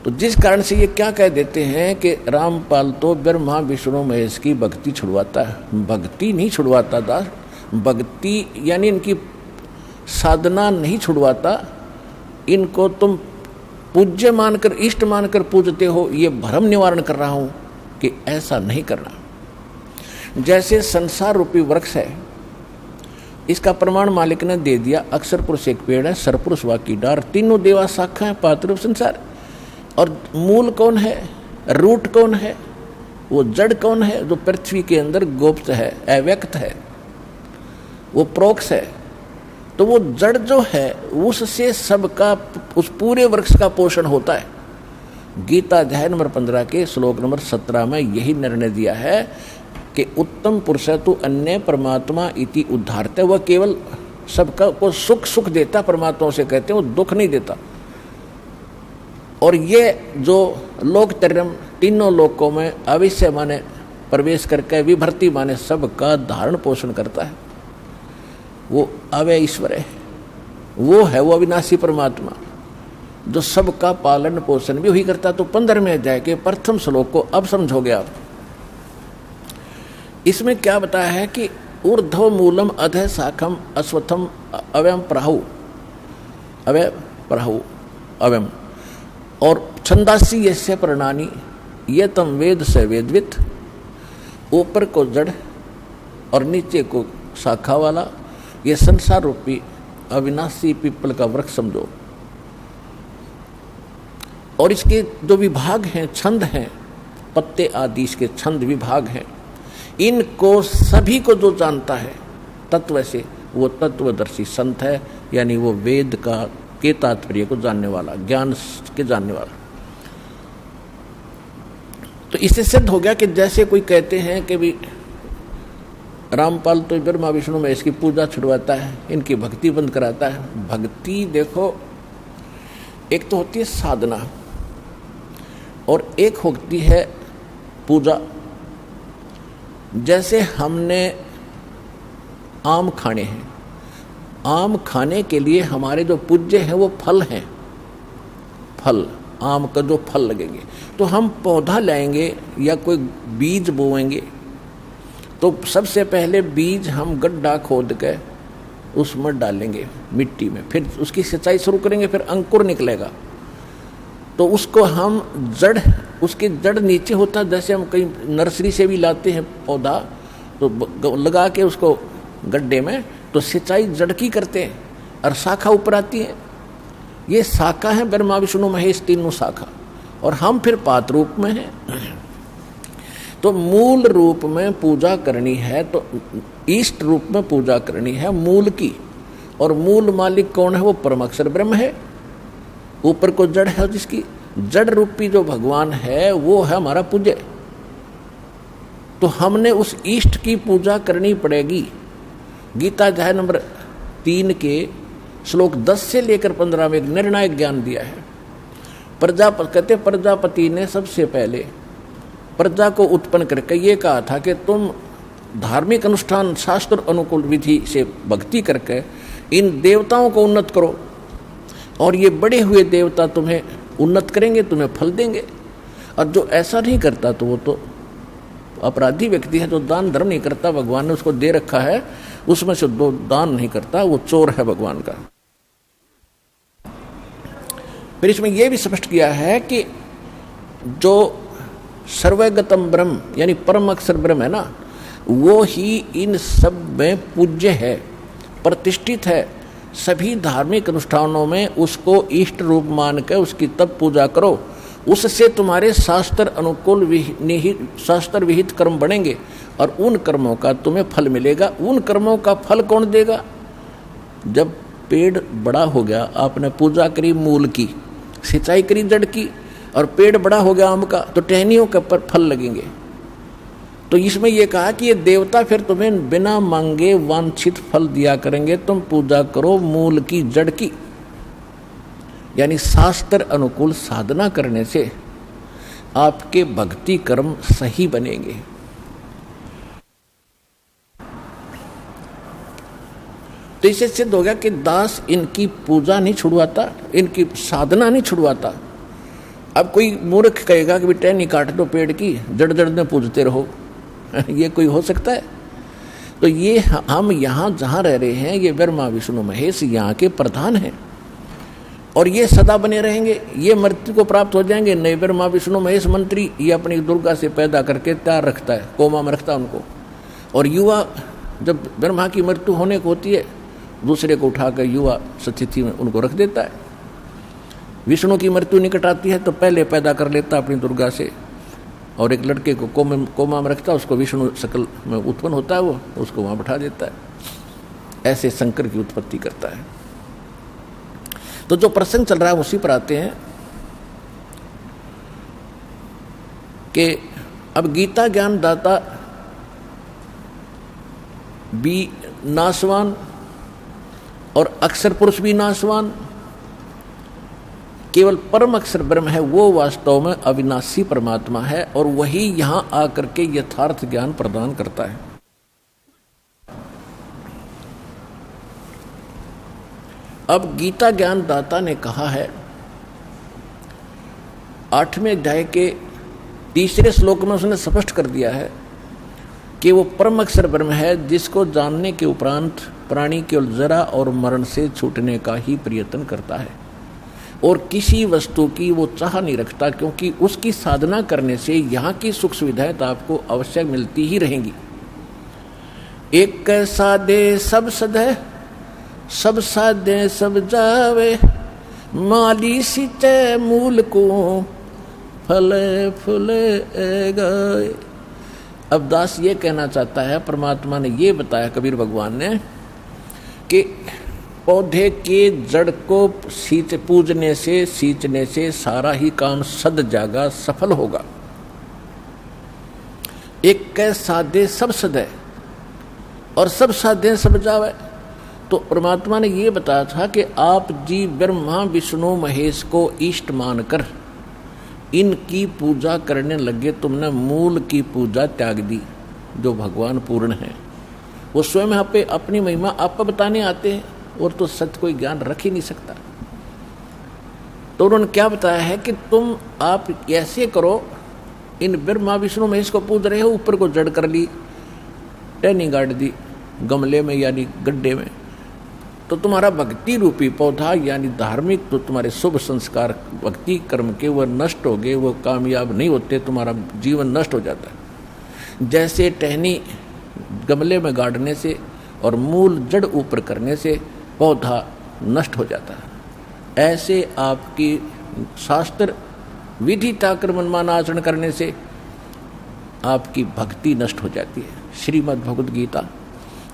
तो जिस कारण से ये क्या कह देते हैं कि रामपाल तो ब्रह्मा विष्णु महेश की भक्ति छुड़वाता है। भक्ति नहीं छुड़वाता दास, भक्ति यानी इनकी साधना नहीं छुड़वाता। इनको तुम पूज्य मानकर, इष्ट मानकर पूजते हो, ये भ्रम निवारण कर रहा हूँ कि ऐसा नहीं करना। जैसे संसार रूपी वृक्ष है, इसका प्रमाण मालिक ने दे दिया। अक्षर पुरुष एक पेड़ है, सरपुरुष वाकी डार, तीनों देवा शाखा है, पात्र संसार। और मूल कौन है, रूट कौन है, वो जड़ कौन है, जो पृथ्वी के अंदर गुप्त है, अव्यक्त है, वो प्रोक्ष है। तो वो जड़ जो है उससे सबका, उस पूरे वृक्ष का पोषण होता है। गीता अध्याय नंबर 15 के श्लोक नंबर 17 में यही निर्णय दिया है कि कि उत्तम पुरुष तो अन्य परमात्मा इति उद्धारते, वह केवल सबका को सुख सुख देता, परमात्मा से कहते हैं, वो दुख नहीं देता। और ये जो लोकत्रयम तीनों लोकों में अवश्य माने प्रवेश करके विभर्ति माने सबका धारण पोषण करता है, वो अवय ईश्वर है, वो है वो अविनाशी परमात्मा जो सबका पालन पोषण भी वही करता। तो 15वें अध्याय के प्रथम श्लोक को अब समझोगे आप। इसमें क्या बताया है कि ऊर्ध्व मूलम अधः शाखम अश्वत्थम अवयम प्राहु, अवय प्राहु अवयम, और छंदासी यस्य प्रणानी ये तम वेद से वेदवित, ऊपर को जड़ और नीचे को शाखा वाला, ये संसार रूपी अविनाशी पीपल का वृक्ष समझो। और इसके जो विभाग हैं, छंद हैं, पत्ते आदि इसके छंद विभाग हैं, इनको सभी को जो जानता है तत्व से, वो तत्वदर्शी संत है, यानी वो वेद का के तात्पर्य को जानने वाला, ज्ञान के जानने वाला। तो इससे सिद्ध हो गया कि जैसे कोई कहते हैं कि भी रामपाल तो ब्रह्मा विष्णु में इसकी पूजा छुड़वाता है, इनकी भक्ति बंद कराता है। भक्ति देखो, एक तो होती है साधना और एक होती है पूजा। जैसे हमने आम खाने हैं, आम खाने के लिए हमारे जो पूज्य हैं वो फल हैं, फल आम का जो फल लगेंगे, तो हम पौधा लाएंगे या कोई बीज बोएंगे, तो सबसे पहले बीज हम गड्ढा खोद के उसमें डालेंगे मिट्टी में, फिर उसकी सिंचाई शुरू करेंगे, फिर अंकुर निकलेगा, तो उसको हम जड़, उसकी जड़ नीचे होता, जैसे हम कहीं नर्सरी से भी लाते हैं पौधा, तो लगा के उसको गड्ढे में, तो सिंचाई जड़ की करते हैं और शाखा ऊपर आती है। ये शाखा है ब्रह्मा विष्णु महेश तीनों शाखा, और हम फिर पात रूप में हैं। तो मूल रूप में पूजा करनी है, तो इष्ट रूप में पूजा करनी है मूल की, और मूल मालिक कौन है? वो परमाक्षर ब्रह्म है। ऊपर को जड़ है, जिसकी जड़ रूपी जो भगवान है वो है हमारा पूज्य। तो हमने उस इष्ट की पूजा करनी पड़ेगी। गीता अध्याय नंबर 3 के श्लोक 10 से लेकर 15 में एक निर्णायक ज्ञान दिया है। कहते प्रजापति ने सबसे पहले प्रजा को उत्पन्न करके ये कहा था कि तुम धार्मिक अनुष्ठान शास्त्र अनुकूल विधि से भक्ति करके इन देवताओं को उन्नत करो, और ये बड़े हुए देवता तुम्हें उन्नत करेंगे, तुम्हें फल देंगे। और जो ऐसा नहीं करता तो वो तो अपराधी व्यक्ति है, जो दान धर्म नहीं करता, भगवान ने उसको दे रखा है, उसमें से दो दान नहीं करता, वो चोर है भगवान का। फिर इसमें यह भी स्पष्ट किया है कि जो सर्वगतम ब्रह्म यानी परम अक्षर ब्रह्म है ना, वो ही इन सब में पूज्य है, प्रतिष्ठित है। सभी धार्मिक अनुष्ठानों में उसको इष्ट रूप मान कर उसकी तब पूजा करो, उससे तुम्हारे शास्त्र अनुकूल शास्त्र विहित कर्म बनेंगे, और उन कर्मों का तुम्हें फल मिलेगा। उन कर्मों का फल कौन देगा? जब पेड़ बड़ा हो गया, आपने पूजा करी मूल की, सिंचाई करी जड़ की, और पेड़ बड़ा हो गया आम का, तो टहनियों के पर फल लगेंगे। तो इसमें यह कहा कि ये देवता फिर तुम्हें बिना मांगे वांछित फल दिया करेंगे, तुम पूजा करो मूल की, जड़ की। यानी शास्त्र अनुकूल साधना करने से आपके भक्ति कर्म सही बनेंगे। तो इससे सिद्ध हो गया कि दास इनकी पूजा नहीं छुड़वाता, इनकी साधना नहीं छुड़वाता। अब कोई मूर्ख कहेगा कि बेटा नहीं काट दो पेड़ की, जड़ जड़ में पूजते रहो, ये कोई हो सकता है? तो ये हम यहाँ जहाँ रह रहे हैं, ये ब्रह्मा विष्णु महेश यहाँ के प्रधान हैं, और ये सदा बने रहेंगे। ये मृत्यु को प्राप्त हो जाएंगे नहीं। ब्रह्मा विष्णु महेश मंत्री ये अपनी दुर्गा से पैदा करके तैयार रखता है, कोमा में रखता है उनको, और युवा जब ब्रह्मा की मृत्यु होने को होती है, दूसरे को उठाकर युवा स्थिति में उनको रख देता है। विष्णु की मृत्यु निकट आती है तो पहले पैदा कर लेता अपनी दुर्गा से, और एक लड़के को कोमा में रखता है, उसको विष्णु शकल में उत्पन्न होता है, वो उसको वहाँ बैठा देता है। ऐसे शंकर की उत्पत्ति करता है। तो जो प्रसंग चल रहा है उसी पर आते हैं कि अब गीता ज्ञान दाता भी नाशवान और अक्षर पुरुष भी नाशवान, केवल परम अक्षर ब्रह्म है, वो वास्तव में अविनाशी परमात्मा है और वही यहां आकर के यथार्थ ज्ञान प्रदान करता है। अब गीता ज्ञान दाता ने कहा है 8वें अध्याय के 3 श्लोक में उसने स्पष्ट कर दिया है कि वो परम अक्षर ब्रह्म है जिसको जानने के उपरांत प्राणी केवल जरा और मरण से छूटने का ही प्रयत्न करता है और किसी वस्तु की वो चाह नहीं रखता, क्योंकि उसकी साधना करने से यहाँ की सुख सुविधाएं तो आपको अवश्य मिलती ही रहेंगी। एक साधे सब सधे, सब साधे सब जावे, माली सिंचे मूल को फले फूले गए। अब दास ये कहना चाहता है, परमात्मा ने ये बताया कबीर भगवान ने कि पौधे के जड़ को पूजने से सींचने से सारा ही काम सद जागा सफल होगा। एक कै साधे सब सदे और सब साधे सब जावे। तो परमात्मा ने ये बताया था कि आप जी ब्रह्मा विष्णु महेश को इष्ट मानकर इनकी पूजा करने लगे, तुमने मूल की पूजा त्याग दी जो भगवान पूर्ण है। वो स्वयं यहाँ पे अपनी महिमा आप बताने आते हैं और तो सत्य कोई ज्ञान रख ही नहीं सकता। तो उन्होंने क्या बताया है कि तुम आप कैसे करो, इन ब्रह्मा विष्णु महेश को पूज रहे हो, ऊपर को जड़ कर ली, टहनी गाड़ दी गमले में यानी गड्ढे में, तो तुम्हारा भक्ति रूपी पौधा यानी धार्मिक तो तुम्हारे शुभ संस्कार भक्ति कर्म के वह नष्ट हो गए, वो कामयाब नहीं होते, तुम्हारा जीवन नष्ट हो जाता है। जैसे टहनी गमले में गाड़ने से और मूल जड़ ऊपर करने से पौधा नष्ट हो जाता है, ऐसे आपकी शास्त्र विधि ताकर मनमाना आचरण करने से आपकी भक्ति नष्ट हो जाती है। श्रीमद् भगवद गीता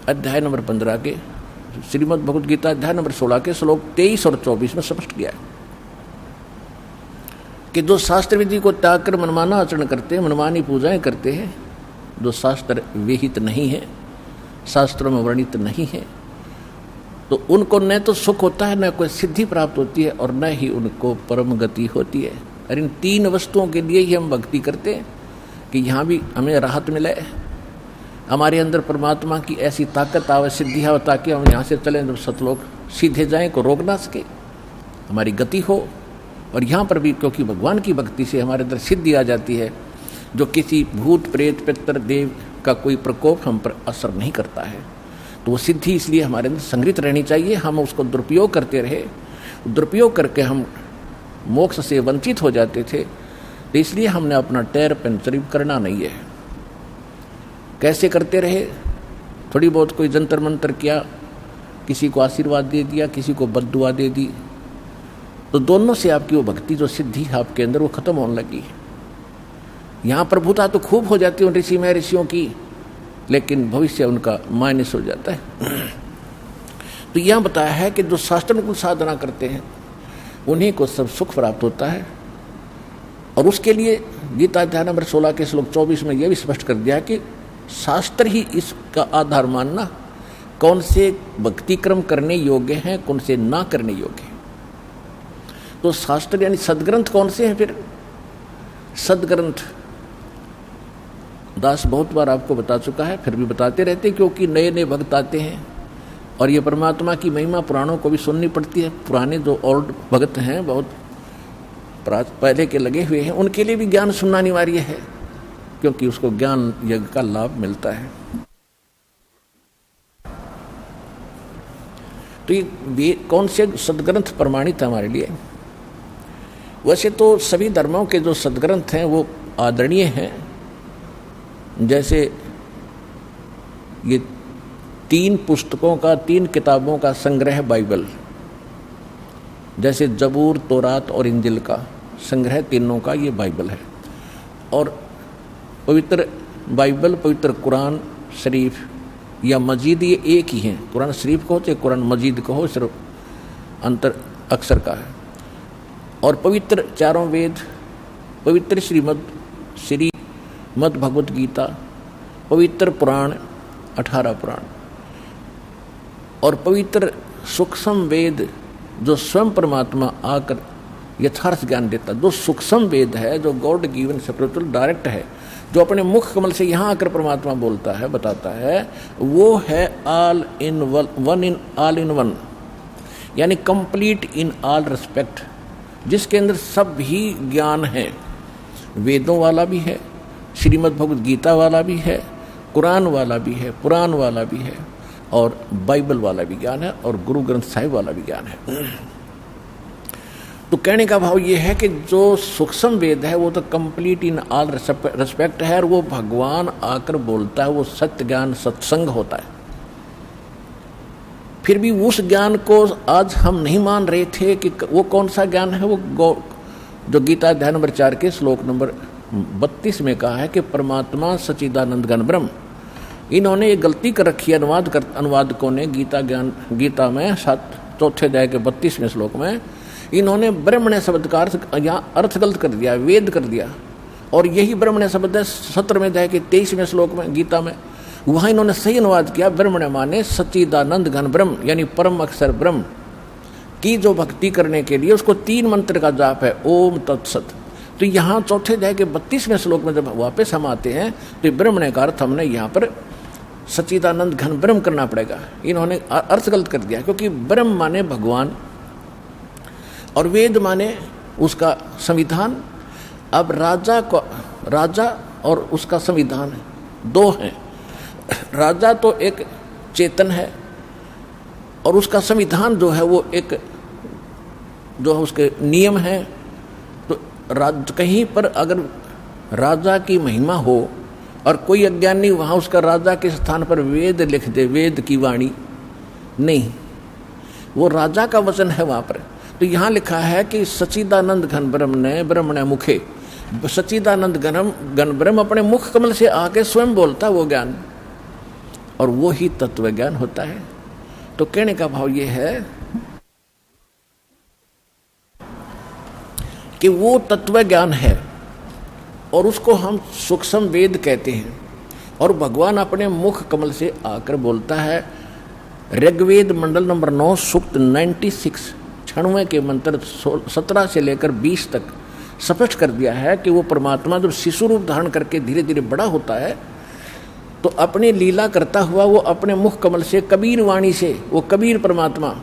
अध्याय नंबर 15 के श्रीमद् भगवद गीता अध्याय नंबर 16 के श्लोक 23 और 24 में स्पष्ट किया है कि जो शास्त्र विधि को त्याग कर मनमाना आचरण करते हैं, मनमानी पूजाएं करते हैं, जो शास्त्र विहित नहीं है, शास्त्रों में वर्णित नहीं है, तो उनको न तो सुख होता है, न कोई सिद्धि प्राप्त होती है और न ही उनको परम गति होती है। और इन 3 वस्तुओं के लिए ही हम भक्ति करते हैं कि यहाँ भी हमें राहत मिले, हमारे अंदर परमात्मा की ऐसी ताकत आवे, सिद्धि आवे, ताकि हम यहाँ से चलें जब सतलोक सीधे जाएं, को रोक ना सके, हमारी गति हो। और यहाँ पर भी क्योंकि भगवान की भक्ति से हमारे अंदर सिद्धि आ जाती है, जो किसी भूत प्रेत पितर देव का कोई प्रकोप हम पर असर नहीं करता है, तो वो सिद्धि इसलिए हमारे अंदर संग्रहित रहनी चाहिए। हम उसको दुरुपयोग करते रहे, दुरुपयोग करके हम मोक्ष से वंचित हो जाते थे, तो इसलिए हमने अपना टैर पंचर करना नहीं है। कैसे करते रहे, थोड़ी बहुत कोई जंतर मंतर किया, किसी को आशीर्वाद दे दिया, किसी को बद्दुआ दे दी, तो दोनों से आपकी वो भक्ति जो सिद्धि आपके अंदर वो खत्म होने लगी। यहाँ प्रभुता तो खूब हो जाती है उन ऋषि में ऋषियों की, लेकिन भविष्य उनका माइनस हो जाता है। तो यह बताया है कि जो शास्त्रानुकूल साधना करते हैं उन्हीं को सब सुख प्राप्त होता है। और उसके लिए गीता अध्याय नंबर 16 के श्लोक 24 में यह भी स्पष्ट कर दिया कि शास्त्र ही इसका आधार मानना, कौन से भक्ति क्रम करने योग्य हैं, कौन से ना करने योग्य हैं। तो शास्त्र यानी सदग्रंथ कौन से हैं? फिर सदग्रंथ दास बहुत बार आपको बता चुका है, फिर भी बताते रहते, क्योंकि नए नए भक्त आते हैं और ये परमात्मा की महिमा पुराणों को भी सुननी पड़ती है। पुराने जो ओल्ड भक्त हैं, बहुत पहले के लगे हुए हैं, उनके लिए भी ज्ञान सुनना अनिवार्य है, क्योंकि उसको ज्ञान यज्ञ का लाभ मिलता है। तो ये कौन से सदग्रंथ प्रमाणित है हमारे लिए? वैसे तो सभी धर्मों के जो सदग्रंथ हैं वो आदरणीय हैं। जैसे ये 3 पुस्तकों का, 3 किताबों का संग्रह बाइबल, जैसे जबूर, तौरात और इंजिल का संग्रह, तीनों का ये बाइबल है। और पवित्र बाइबल, पवित्र कुरान शरीफ या मजीद, ये एक ही है। कुरान शरीफ को चाहे कुरान मजीद को हो, सिर्फ अंतर अक्षर का है। और पवित्र 4 वेद, पवित्र श्रीमद् भगवत गीता, पवित्र पुराण 18 पुराण, और पवित्र सूक्ष्म वेद जो स्वयं परमात्मा आकर यथार्थ ज्ञान देता, जो सूक्ष्म वेद है, जो गॉड गिवन स्पिरिचुअल डायरेक्ट है, जो अपने मुख कमल से यहाँ आकर परमात्मा बोलता है, बताता है, वो है all in one in all in one, यानी कंप्लीट इन ऑल रिस्पेक्ट, जिसके अंदर सब ही ज्ञान है। वेदों वाला भी है, श्रीमद् भगवद गीता वाला भी है, कुरान वाला भी है, पुराण वाला भी है, और बाइबल वाला भी ज्ञान है, और गुरु ग्रंथ साहिब वाला भी ज्ञान है। तो कहने का भाव ये है कि जो सूक्ष्म वेद है वो तो कंप्लीट इन ऑल रिस्पेक्ट है, और वो भगवान आकर बोलता है, वो सत्य ज्ञान सत्संग होता है। फिर भी उस ज्ञान को आज हम नहीं मान रहे थे कि वो कौन सा ज्ञान है। वो जो गीता अध्याय नंबर 4 के श्लोक नंबर 32 में कहा है कि परमात्मा सच्चिदानंद घन ब्रह्म। इन्होंने ये गलती कर रखी है अनुवादकों ने गीता में 4 अध्याय के 32वें श्लोक में इन्होंने ब्रह्मण्य शब्द का अर्थ गलत कर दिया, वेद कर दिया। और यही ब्रह्मण्य शब्द है 17वें अध्याय के 23वें श्लोक में गीता में, वहाँ इन्होंने सही अनुवाद किया, ब्रह्मण्य माने सच्चिदानंद घन ब्रह्म, यानी परम अक्षर ब्रह्म की जो भक्ति करने के लिए उसको 3 मंत्र का जाप है, ओम तत्सत। तो यहाँ 4 अध्याय के 32वें श्लोक में जब वापस हम आते हैं तो ब्रह्मण्य का अर्थ हमने यहाँ पर सच्चिदानंद घन ब्रह्म करना पड़ेगा। इन्होंने अर्थ गलत कर दिया, क्योंकि ब्रह्म माने भगवान और वेद माने उसका संविधान। अब राजा और उसका संविधान 2 हैं। राजा तो एक चेतन है और उसका संविधान जो है वो एक जो उसके नियम है। तो कहीं पर अगर राजा की महिमा हो और कोई अज्ञानी वहाँ उसका राजा के स्थान पर वेद लिख दे, वेद की वाणी नहीं, वो राजा का वचन है वहाँ पर। तो यहाँ लिखा है कि सच्चिदानंद घन ब्रह्म ने ब्रह्मण्य मुखे, सच्चिदानंद घन ब्रह्म अपने मुख कमल से आके स्वयं बोलता वो ज्ञान, और वो ही तत्व ज्ञान होता है। तो कहने का भाव ये है कि वो तत्व ज्ञान है और उसको हम सूक्ष्म वेद कहते हैं, और भगवान अपने मुख कमल से आकर बोलता है। ऋग्वेद मंडल नंबर 9 सूक्त 96 96 के मंत्र 17 से लेकर 20 तक स्पष्ट कर दिया है कि वो परमात्मा जब शिशु रूप धारण करके धीरे धीरे बड़ा होता है तो अपनी लीला करता हुआ वो अपने मुख कमल से कबीर वाणी से, वो कबीर परमात्मा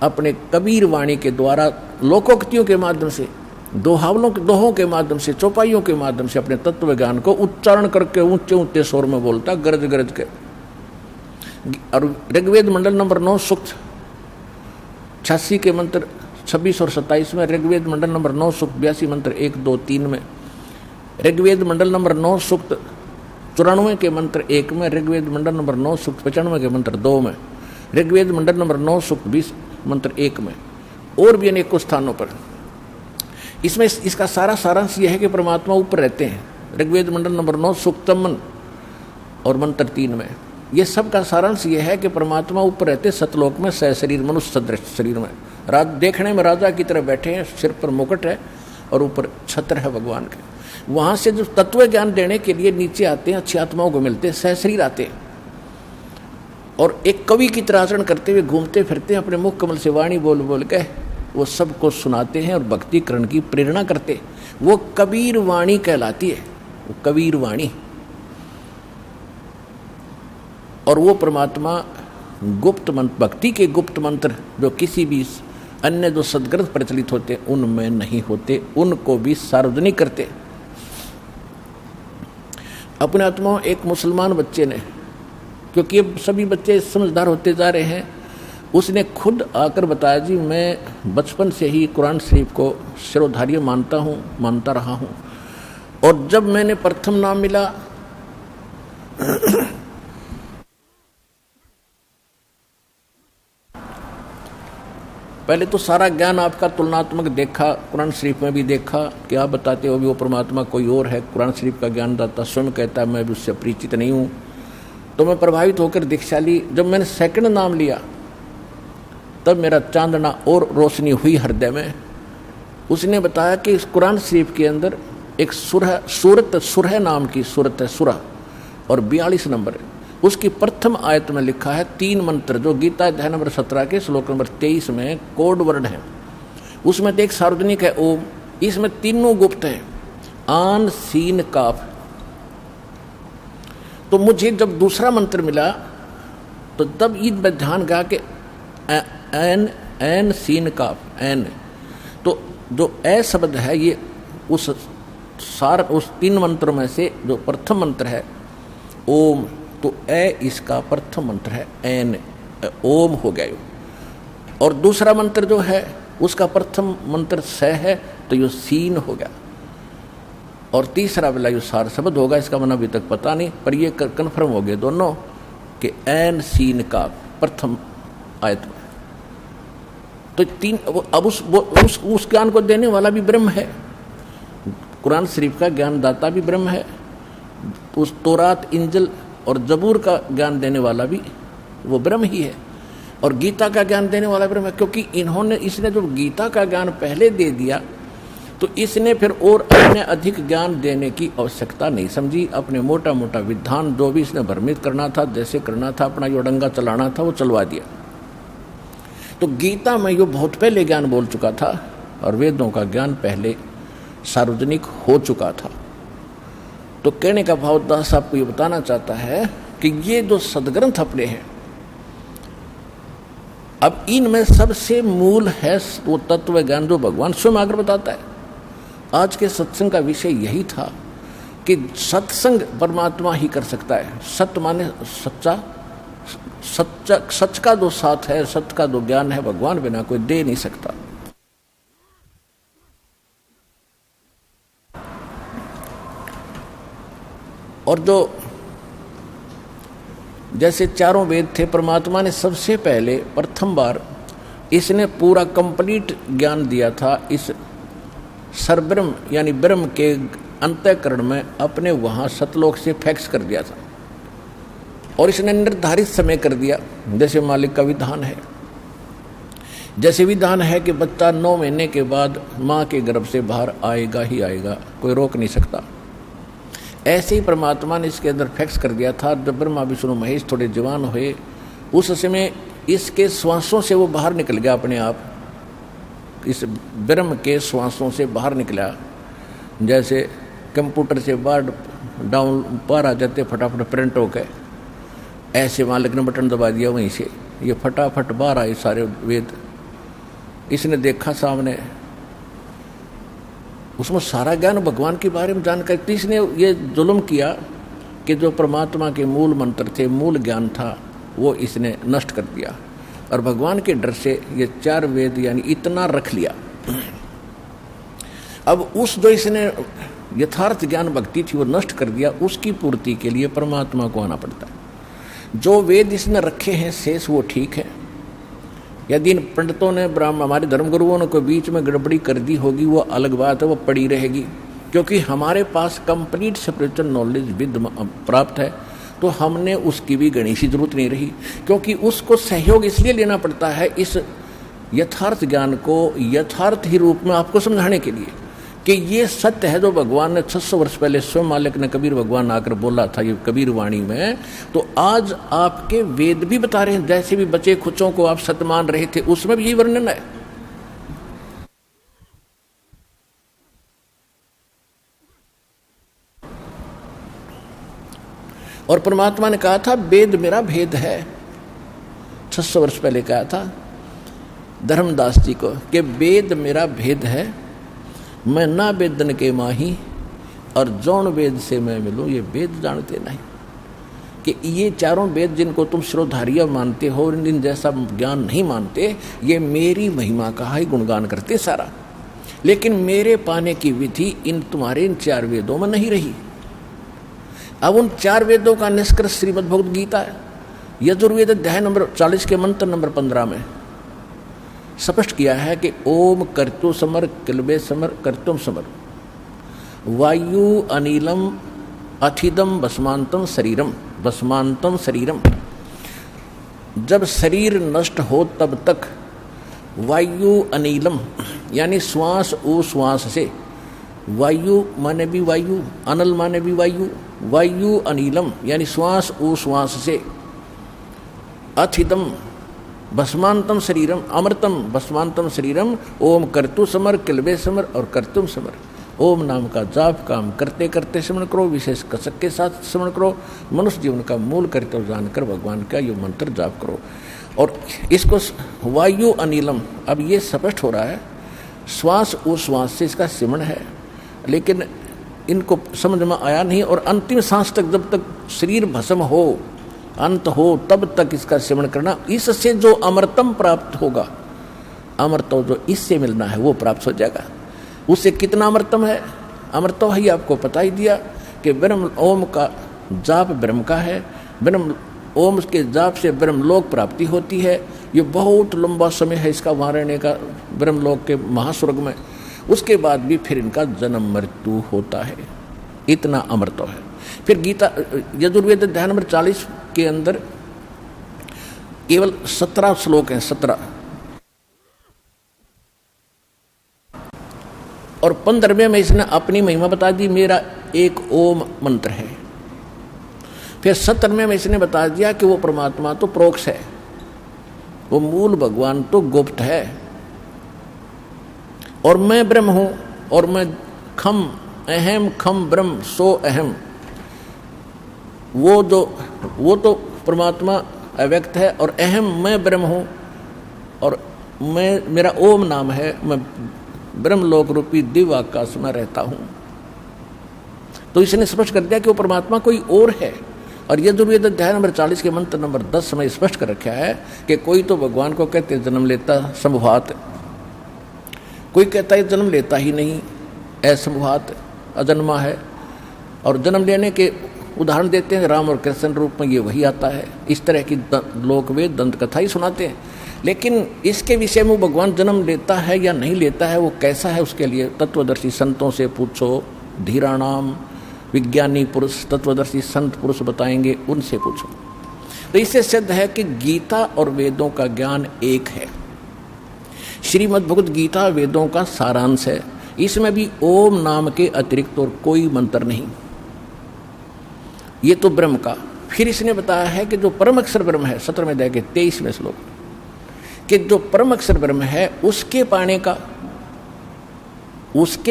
अपने कबीर वाणी के द्वारा लोकोक्तियों के माध्यम से, दोहों के माध्यम से, चौपाइयों के माध्यम से अपने तत्व ज्ञान को उच्चारण करके ऊंचे ऊंचे स्वर में बोलता, गरज गरज के। और ऋग्वेद मंडल नंबर 9 सूक्त 86 के मंत्र 26 और 27 में, ऋग्वेद मंडल नंबर 9 सूक्त 82 मंत्र 1, 2, 3 में, ऋग्वेद मंडल नंबर 9 सूक्त 94 के मंत्र 1 में, ऋग्वेद मंडल नंबर 9 सूक्त 95 के मंत्र 2 में, ऋग्वेद मंडल नंबर 9 सूक्त 20 मंत्र 1 में, और भी अनेकों स्थानों पर। इसमें इसका सारा सारांश यह है कि परमात्मा ऊपर रहते हैं। ऋग्वेद मंडल नंबर 9 सूक्त 53 और मंत्र 3 में ये सब का सारांश यह है कि परमात्मा ऊपर रहते सतलोक में, सहशरीर मनुष्य सदृश शरीर में, देखने में राजा की तरह बैठे हैं, सिर पर मुकुट है और ऊपर छत्र है भगवान के। वहाँ से जो तत्व ज्ञान देने के लिए नीचे आते हैं, अच्छी आत्माओं को मिलते हैं, सहशरीर आते हैं और एक कवि की तरह आचरण करते हुए घूमते फिरते हैं, अपने मुख कमल से वाणी बोल बोल के वो सबको सुनाते हैं और भक्तिकरण की प्रेरणा करते। वो कबीर वाणी कहलाती है, वो कबीर वाणी। और वो परमात्मा गुप्त मंत्र, भक्ति के गुप्त मंत्र जो किसी भी अन्य जो सदग्रंथ प्रचलित होते उनमें नहीं होते, उनको भी सार्वजनिक करते। अपने आत्मा एक मुसलमान बच्चे ने, क्योंकि अब सभी बच्चे समझदार होते जा रहे हैं, उसने खुद आकर बताया, जी मैं बचपन से ही कुरान शरीफ को शिरोधार्य मानता रहा हूँ, और जब मैंने प्रथम नाम मिला पहले तो सारा ज्ञान आपका तुलनात्मक देखा, कुरान शरीफ में भी देखा कि आप बताते हो भी वो परमात्मा कोई और है, कुरान शरीफ का ज्ञान दाता स्वयं कहता है मैं भी उससे परिचित नहीं हूँ। तो मैं प्रभावित होकर दीक्षा ली। जब मैंने सेकंड नाम लिया तब मेरा चांदना और रोशनी हुई हृदय में। उसने बताया कि इस कुरान शरीफ के अंदर एक सूरत नाम की सूरत है, सूरा, और 42 नंबर। उसकी प्रथम आयत में लिखा है 3 मंत्र, जो गीता अध्याय नंबर 17 के श्लोक नंबर 23 में कोड वर्ड है। उसमें तो एक सार्वजनिक है ओम, इसमें तीनों गुप्त है, आन सीन काफ। तो मुझे जब दूसरा मंत्र मिला तो तब ईद में ध्यान गया कि एन एन सीन काफ, एन, तो जो ए शब्द है ये उस 3 मंत्रों में से जो प्रथम मंत्र है ओम, तो ए इसका प्रथम मंत्र है, एन ओम हो गया। और दूसरा मंत्र जो है उसका प्रथम मंत्र स है, तो ये सीन हो गया। और तीसरा वाला ये सार शब्द होगा, इसका मन अभी तक पता नहीं, पर ये कन्फर्म हो गए दोनों कि एन सीन का प्रथम आयत में। तो 3, अब उस ज्ञान को देने वाला भी ब्रह्म है, कुरान शरीफ का ज्ञानदाता भी ब्रह्म है, उस तौरात, इंजिल और जबूर का ज्ञान देने वाला भी वो ब्रह्म ही है, और गीता का ज्ञान देने वाला ब्रह्म है। क्योंकि इसने जो गीता का ज्ञान पहले दे दिया, तो इसने फिर और अन्य अधिक ज्ञान देने की आवश्यकता नहीं समझी। अपने मोटा मोटा विधान जो भी इसने भ्रमित करना था, जैसे करना था, अपना जो डंगा चलाना था, वो चलवा दिया। तो गीता में यो बहुत पहले ज्ञान बोल चुका था, और वेदों का ज्ञान पहले सार्वजनिक हो चुका था। तो कहने का भाव दास आपको ये बताना चाहता है कि ये जो सदग्रंथ अपने हैं, अब इनमें सबसे मूल है वो तत्व ज्ञान जो भगवान स्वयं आकर बताता है। आज के सत्संग का विषय यही था कि सत्संग परमात्मा ही कर सकता है। सत्य माने सच्चा, सच का जो साथ है, सत्य का जो ज्ञान है, भगवान बिना कोई दे नहीं सकता। और जो जैसे 4 वेद थे, परमात्मा ने सबसे पहले प्रथम बार इसने पूरा कंप्लीट ज्ञान दिया था इस सरब्रह्म यानी ब्रह्म के अंतःकरण में, अपने वहाँ सतलोक से फैक्स कर दिया था, और इसने निर्धारित समय कर दिया। जैसे मालिक का विधान है, जैसे विधान है कि बच्चा 9 महीने के बाद माँ के गर्भ से बाहर आएगा ही आएगा, कोई रोक नहीं सकता। ऐसे ही परमात्मा ने इसके अंदर फैक्स कर दिया था। जब ब्रह्मा विष्णु महेश थोड़े जवान हुए, उस समय इसके श्वासों से वो बाहर निकल गया अपने आप, इस ब्रह्म के श्वासों से बाहर निकला। जैसे कंप्यूटर से बाहर डाउन पार आ जाते फटाफट प्रिंट होकर, ऐसे मालिक ने बटन दबा दिया, वहीं से ये फटाफट बाहर आए सारे वेद। इसने देखा सामने, उसमें सारा ज्ञान भगवान के बारे में जानकारी। इसने ये जुल्म किया कि जो परमात्मा के मूल मंत्र थे, मूल ज्ञान था, वो इसने नष्ट कर दिया, और भगवान के डर से ये 4 वेद यानी इतना रख लिया। अब उस जो इसने यथार्थ ज्ञान भक्ति थी वो नष्ट कर दिया, उसकी पूर्ति के लिए परमात्मा को आना पड़ता है। जो वेद इसने रखे हैं शेष वो ठीक है। यदि इन पंडितों ने हमारे धर्मगुरुओं ने कोई बीच में गड़बड़ी कर दी होगी, वो अलग बात है, वो पड़ी रहेगी। क्योंकि हमारे पास कंप्लीट स्पिरिचुअल नॉलेज विद प्राप्त है, तो हमने उसकी भी गणित की जरूरत नहीं रही। क्योंकि उसको सहयोग इसलिए लेना पड़ता है इस यथार्थ ज्ञान को यथार्थ ही रूप में आपको समझाने के लिए कि ये सत्य है जो भगवान ने 600 वर्ष पहले स्वयं मालिक ने कबीर भगवान आकर बोला था, ये कबीर वाणी में। तो आज आपके वेद भी बता रहे हैं, जैसे भी बचे खुचों को आप सत्य मान रहे थे, उसमें भी यही वर्णन है। और परमात्मा ने कहा था वेद मेरा भेद है, 600 वर्ष पहले कहा था धर्मदास जी को कि वेद मेरा भेद है, मैं ना वेदन के माही और जौन वेद से मैं मिलूं, ये वेद जानते नहीं। कि ये 4 वेद जिनको तुम श्रोधारिया मानते हो, इन जैसा ज्ञान नहीं मानते, ये मेरी महिमा का ही गुणगान करते सारा, लेकिन मेरे पाने की विधि इन तुम्हारे इन 4 वेदों में नहीं रही। अब उन 4 वेदों का निष्कर्ष श्रीमद् भगवद गीता है। यजुर्वेद अध्याय नंबर 40 के मंत्र नंबर 15 में स्पष्ट किया है कि ओम कर्तु समर किलबे समर कर्तुम समर वायु अनिलम अथिदम भस्मांतम शरीरम भस्मांतम शरीरम। जब शरीर नष्ट हो तब तक वायु अनिलम यानी श्वास उश्वास से, वायु माने भी वायु, अनल माने भी वायु, वायु अनिलम यानी श्वास उश्वास से, अथिदम भस्मांतम शरीरम, अमृतम भस्मांतम शरीरम, ओम कर्तु समर किलबे समर और कर्तुम समर। ओम नाम का जाप काम करते करते स्मरण करो, विशेष कसक के साथ स्मरण करो, मनुष्य जीवन का मूल कर्तव्य जानकर भगवान का ये मंत्र जाप करो। और इसको वायु अनिलम, अब ये स्पष्ट हो रहा है श्वास उश्वास से इसका सिमरण है, लेकिन इनको समझ में आया नहीं। और अंतिम सांस तक जब तक शरीर भस्म हो, अंत हो, तब तक इसका सेवन करना। इससे जो अमृतम प्राप्त होगा, अमृत जो इससे मिलना है वो प्राप्त हो जाएगा। उससे कितना अमृतम है? अमृत ही आपको पता ही दिया कि ब्रह्म ओम का जाप ब्रह्म का है, ब्रह्म ओम के जाप से ब्रह्मलोक प्राप्ति होती है। ये बहुत लंबा समय है इसका वहाँ रहने का ब्रह्मलोक के महास्वर्ग में। उसके बाद भी फिर इनका जन्म मृत्यु होता है, इतना अमृत है। फिर गीता यजुर्वेद अध्याय नंबर 40 के अंदर केवल 17 श्लोक हैं, 17, और 15वें में इसने अपनी महिमा बता दी, मेरा एक ओम मंत्र है। फिर 17वें में इसने बता दिया कि वो परमात्मा तो प्रोक्ष है, वो मूल भगवान तो गुप्त है, और मैं ब्रह्म हूं, और मैं खम अहम खम ब्रह्म सो अहम। वो तो परमात्मा अव्यक्त है, और अहम मैं ब्रह्म हूं, और मैं मेरा ओम नाम है, मैं ब्रह्मलोक रूपी दिव्य आकाश में रहता हूं। तो इसने स्पष्ट कर दिया कि वो परमात्मा कोई और है। और यजुर्वेद अध्याय नंबर 40 के मंत्र नंबर 10 में स्पष्ट कर रखा है कि कोई तो भगवान को कहते जन्म लेता संभवात, कोई कहता है जन्म लेता ही नहीं, असंभवात अजन्मा है। और जन्म लेने के उदाहरण देते हैं, राम और कृष्ण रूप में ये वही आता है। इस तरह की लोकवेद दंत कथा ही सुनाते हैं। लेकिन इसके विषय में भगवान जन्म लेता है या नहीं लेता है, वो कैसा है, उसके लिए तत्वदर्शी संतों से पूछो, धीराणाम विज्ञानी पुरुष तत्वदर्शी संत पुरुष बताएंगे, उनसे पूछो। तो इससे सिद्ध है कि गीता और वेदों का ज्ञान एक है। श्रीमद् भगवद गीता वेदों का सारांश है। इसमें भी ओम नाम के अतिरिक्त और कोई मंत्र नहीं, ये तो ब्रह्म का। फिर इसने बताया है कि जो परम अक्षर ब्रह्म है, 17वें अध्याय के 23वें श्लोक, कि जो परम अक्षर ब्रह्म है उसके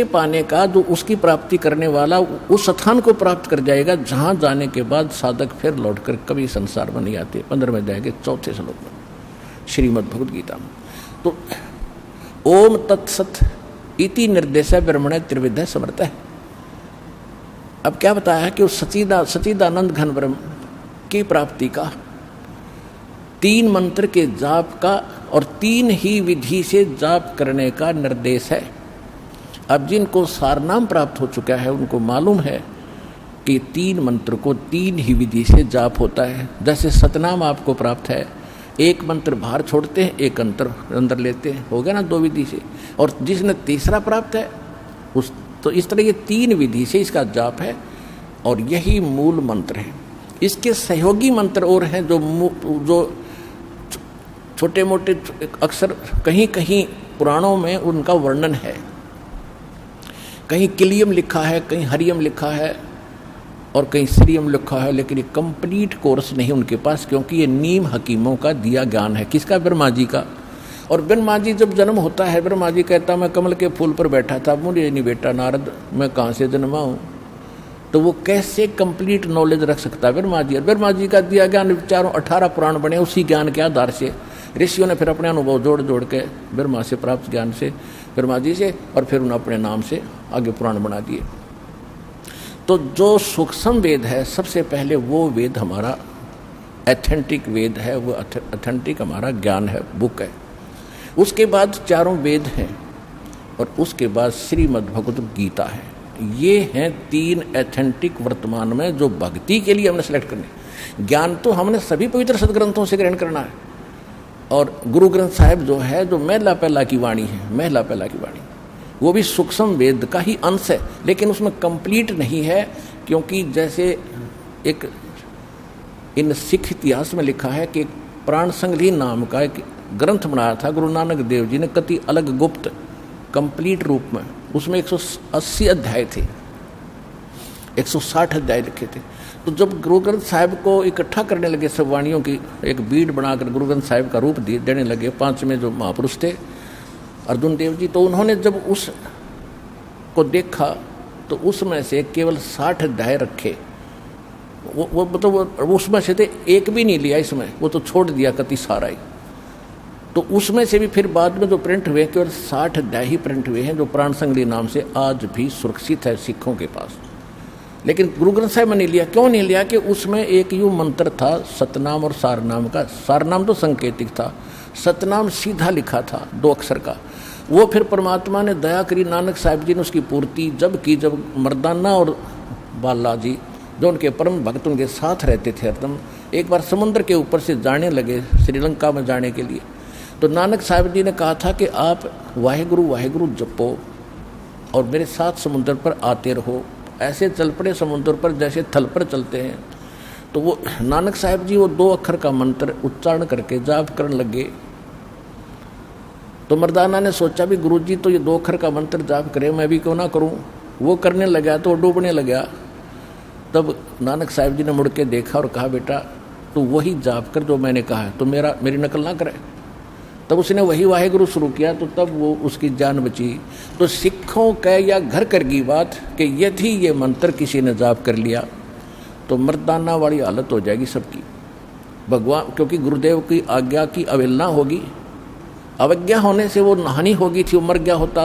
पाने का जो उसकी प्राप्ति करने वाला उस स्थान को प्राप्त कर जाएगा जहां जाने के बाद साधक फिर लौटकर कभी संसार में नहीं आते। 15वें अध्याय के 4 श्लोक में श्रीमद् भगवद गीता में। तो ओम तत्सत इति निर्देश ब्रह्मणे त्रिविध समर्थ है। अब क्या बताया है कि उस सच्चिदानंद घन ब्रह्म की प्राप्ति का 3 मंत्र के जाप का और 3 ही विधि से जाप करने का निर्देश है। अब जिनको सारनाम प्राप्त हो चुका है उनको मालूम है कि 3 मंत्र को 3 ही विधि से जाप होता है। जैसे सतनाम आपको प्राप्त है, एक मंत्र बाहर छोड़ते हैं, एक अंदर लेते हैं, हो गया ना 2 विधि से। और जिसने तीसरा प्राप्त है उस तो इस तरह ये 3 विधि से इसका जाप है, और यही मूल मंत्र है। इसके सहयोगी मंत्र और हैं जो छोटे मोटे अक्सर कहीं कहीं पुराणों में उनका वर्णन है, कहीं किलियम लिखा है, कहीं हरियम लिखा है और कहीं श्रीयम लिखा है, लेकिन ये कंप्लीट कोर्स नहीं उनके पास, क्योंकि ये नीम हकीमों का दिया ज्ञान है। किसका? ब्रह्मा जी का। और ब्रह्मा जी जब जन्म होता है, ब्रह्मा जी कहता मैं कमल के फूल पर बैठा था, मुझे नहीं बेटा नारद मैं कहाँ से जन्मा हूँ। तो वो कैसे कंप्लीट नॉलेज रख सकता है ब्रह्मा जी? और ब्रह्मा जी का दिया ज्ञान विचारों 18 पुराण बने, उसी ज्ञान के आधार से ऋषियों ने फिर अपने अनुभव जोड़ जोड़ के ब्रह्मा से प्राप्त ज्ञान से, ब्रह्मा जी से, और फिर उन्होंने अपने नाम से आगे पुराण बना दिए। तो जो सूक्ष्म वेद है, सबसे पहले वो वेद हमारा एथेंटिक वेद है, वो एथेंटिक हमारा ज्ञान है, बुक है। उसके बाद 4 वेद हैं, और उसके बाद श्रीमद् भगवद गीता है। ये हैं 3 एथेंटिक वर्तमान में जो भक्ति के लिए हमने सेलेक्ट करने। ज्ञान तो हमने सभी पवित्र सदग्रंथों से ग्रहण करना है, और गुरु ग्रंथ साहिब जो है, जो महला पहला की वाणी है, महला पहला की वाणी, वो भी सूक्ष्म वेद का ही अंश है, लेकिन उसमें कंप्लीट नहीं है। क्योंकि जैसे एक इन सिख इतिहास में लिखा है कि प्राण संग्रही नाम का एक ग्रंथ बनाया था गुरु नानक देव जी ने, कति अलग गुप्त कंप्लीट रूप में। उसमें 180 अध्याय थे, 160 अध्याय लिखे थे। तो जब गुरु ग्रंथ साहिब को इकट्ठा करने लगे सब वाणियों की एक बीड़ बनाकर गुरु ग्रंथ साहिब का रूप देने लगे, 5 में जो महापुरुष थे अर्जुन देव जी, तो उन्होंने जब उस को देखा तो उसमें से केवल 60 अध्याय रखे। वो मतलब उसमें से थे एक भी नहीं लिया इसमें, वो तो छोड़ दिया कति सारा ही। तो उसमें से भी फिर बाद में जो प्रिंट हुए केवल 60 अध्याय ही प्रिंट हुए हैं, जो प्राण संगली नाम से आज भी सुरक्षित है सिखों के पास। लेकिन गुरु ग्रंथ साहिब में नहीं लिया। क्यों नहीं लिया? कि उसमें एक यूं मंत्र था सतनाम और सारनाम का। सारनाम तो संकेतिक था, सतनाम सीधा लिखा था 2 अक्षर का। वो फिर परमात्मा ने दया करी, नानक साहिब जी ने उसकी पूर्ति जब की, जब मर्दाना और बाला जी जो उनके परम भक्त उनके साथ रहते थे हरदम, एक बार समुद्र के ऊपर से जाने लगे श्रीलंका में जाने के लिए, तो नानक साहिब जी ने कहा था कि आप वाहेगुरु वाहेगुरु जपो और मेरे साथ समुद्र पर आते रहो। ऐसे चल पड़े समुद्र पर जैसे थल पर चलते हैं। तो वो नानक साहिब जी वो 2 अक्षर का मंत्र उच्चारण करके जाप करने लगे। तो मर्दाना ने सोचा भी गुरुजी तो ये 2 अक्षर का मंत्र जाप करे, मैं भी क्यों ना करूं। वो करने लगा तो डूबने लगा। तब नानक साहिब जी ने मुड़ के देखा और कहा, बेटा तू वही जाप कर जो मैंने कहा है, तो मेरी नकल ना करे। तब उसने वही वाहेगुरु शुरू किया, तो तब वो उसकी जान बची। तो सिखों का या घर कर की बात कि यदि ये मंत्र किसी ने जाप कर लिया तो मर्दाना वाली हालत हो जाएगी सबकी भगवान, क्योंकि गुरुदेव की आज्ञा की अवहेलना होगी। अवज्ञा होने से वो हानि होगी थी, वो मर गया होता।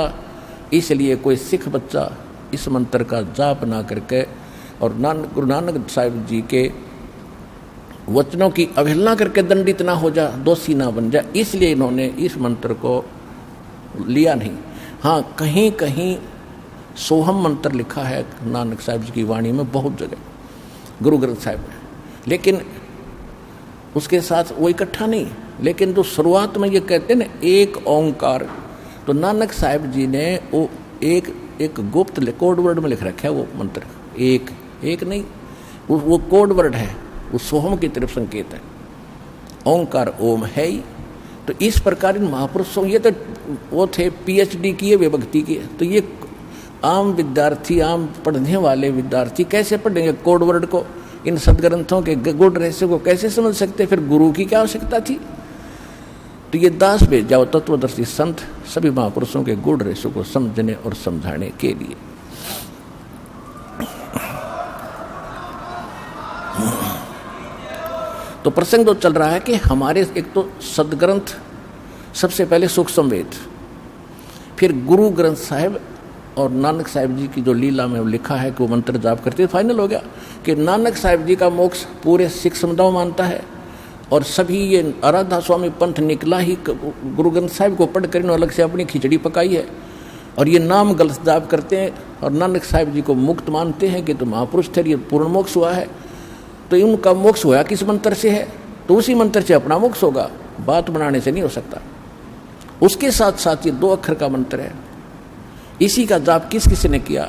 इसलिए कोई सिख बच्चा इस मंत्र का जाप ना करके और गुरु नानक साहिब जी के वचनों की अवहेलना करके दंडित ना हो जा, दोषी ना बन जा, इसलिए इन्होंने इस मंत्र को लिया नहीं। हाँ, कहीं कहीं सोहम मंत्र लिखा है नानक साहिब जी की वाणी में बहुत जगह गुरु ग्रंथ साहिब में, लेकिन उसके साथ वो इकट्ठा नहीं। लेकिन जो शुरुआत में ये कहते हैं ना एक ओंकार, तो नानक साहिब जी ने वो एक गुप्त कोड वर्ड में लिख रखा है वो मंत्र। एक नहीं, वो कोड वर्ड है, वो सोहम की तरफ संकेत है। ओंकार ओम है ही। तो इस प्रकार इन महापुरुषों, ये तो वो थे PhD किए वे भक्ति किए, तो ये आम विद्यार्थी, आम पढ़ने वाले विद्यार्थी कैसे पढ़ेंगे कोड वर्ड को, इन सदग्रंथों के गूढ़ रहस्य को कैसे समझ सकते? फिर गुरु की क्या आवश्यकता थी? तो ये दास भेज जाओ तत्वदर्शी संत सभी महापुरुषों के गूढ़ रहस्य को समझने और समझाने के लिए। तो प्रसंग तो चल रहा है कि हमारे एक तो सदग्रंथ सबसे पहले सूक्ष्म वेद, फिर गुरु ग्रंथ साहिब और नानक साहिब जी की जो लीला में लिखा है कि वो मंत्र जाप करते हैं। फाइनल हो गया कि नानक साहिब जी का मोक्ष पूरे सिख समुदाय मानता है और सभी ये आराधा स्वामी पंथ निकला ही गुरु ग्रंथ साहिब को पढ़ कर अलग से अपनी खिचड़ी पकाई है और ये नाम गलत जाप करते हैं और नानक साहिब जी को मुक्त मानते हैं कि तो महापुरुष थे, ये पूर्ण मोक्ष हुआ है। तो उनका मोक्ष होया किस मंत्र से है? तो उसी मंत्र से अपना मोक्ष होगा, बात बनाने से नहीं हो सकता। उसके साथ साथ ये 2 अक्षर का मंत्र है, इसी का जाप किस किस ने किया?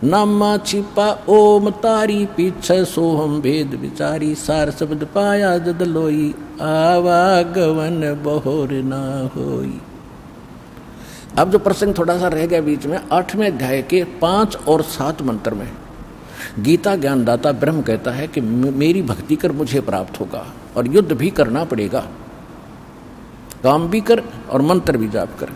नामा छिपा ओम तारी पीछे सोहम भेद विचारी, सार शब्द पाया जद लोई, आवागवन बहोर ना होई। अब जो प्रसंग थोड़ा सा रह गया बीच में, 8वें अध्याय के 5 और 7 मंत्र में गीता ज्ञानदाता ब्रह्म कहता है कि मेरी भक्ति कर मुझे प्राप्त होगा और युद्ध भी करना पड़ेगा, काम भी कर और मंत्र भी जाप कर।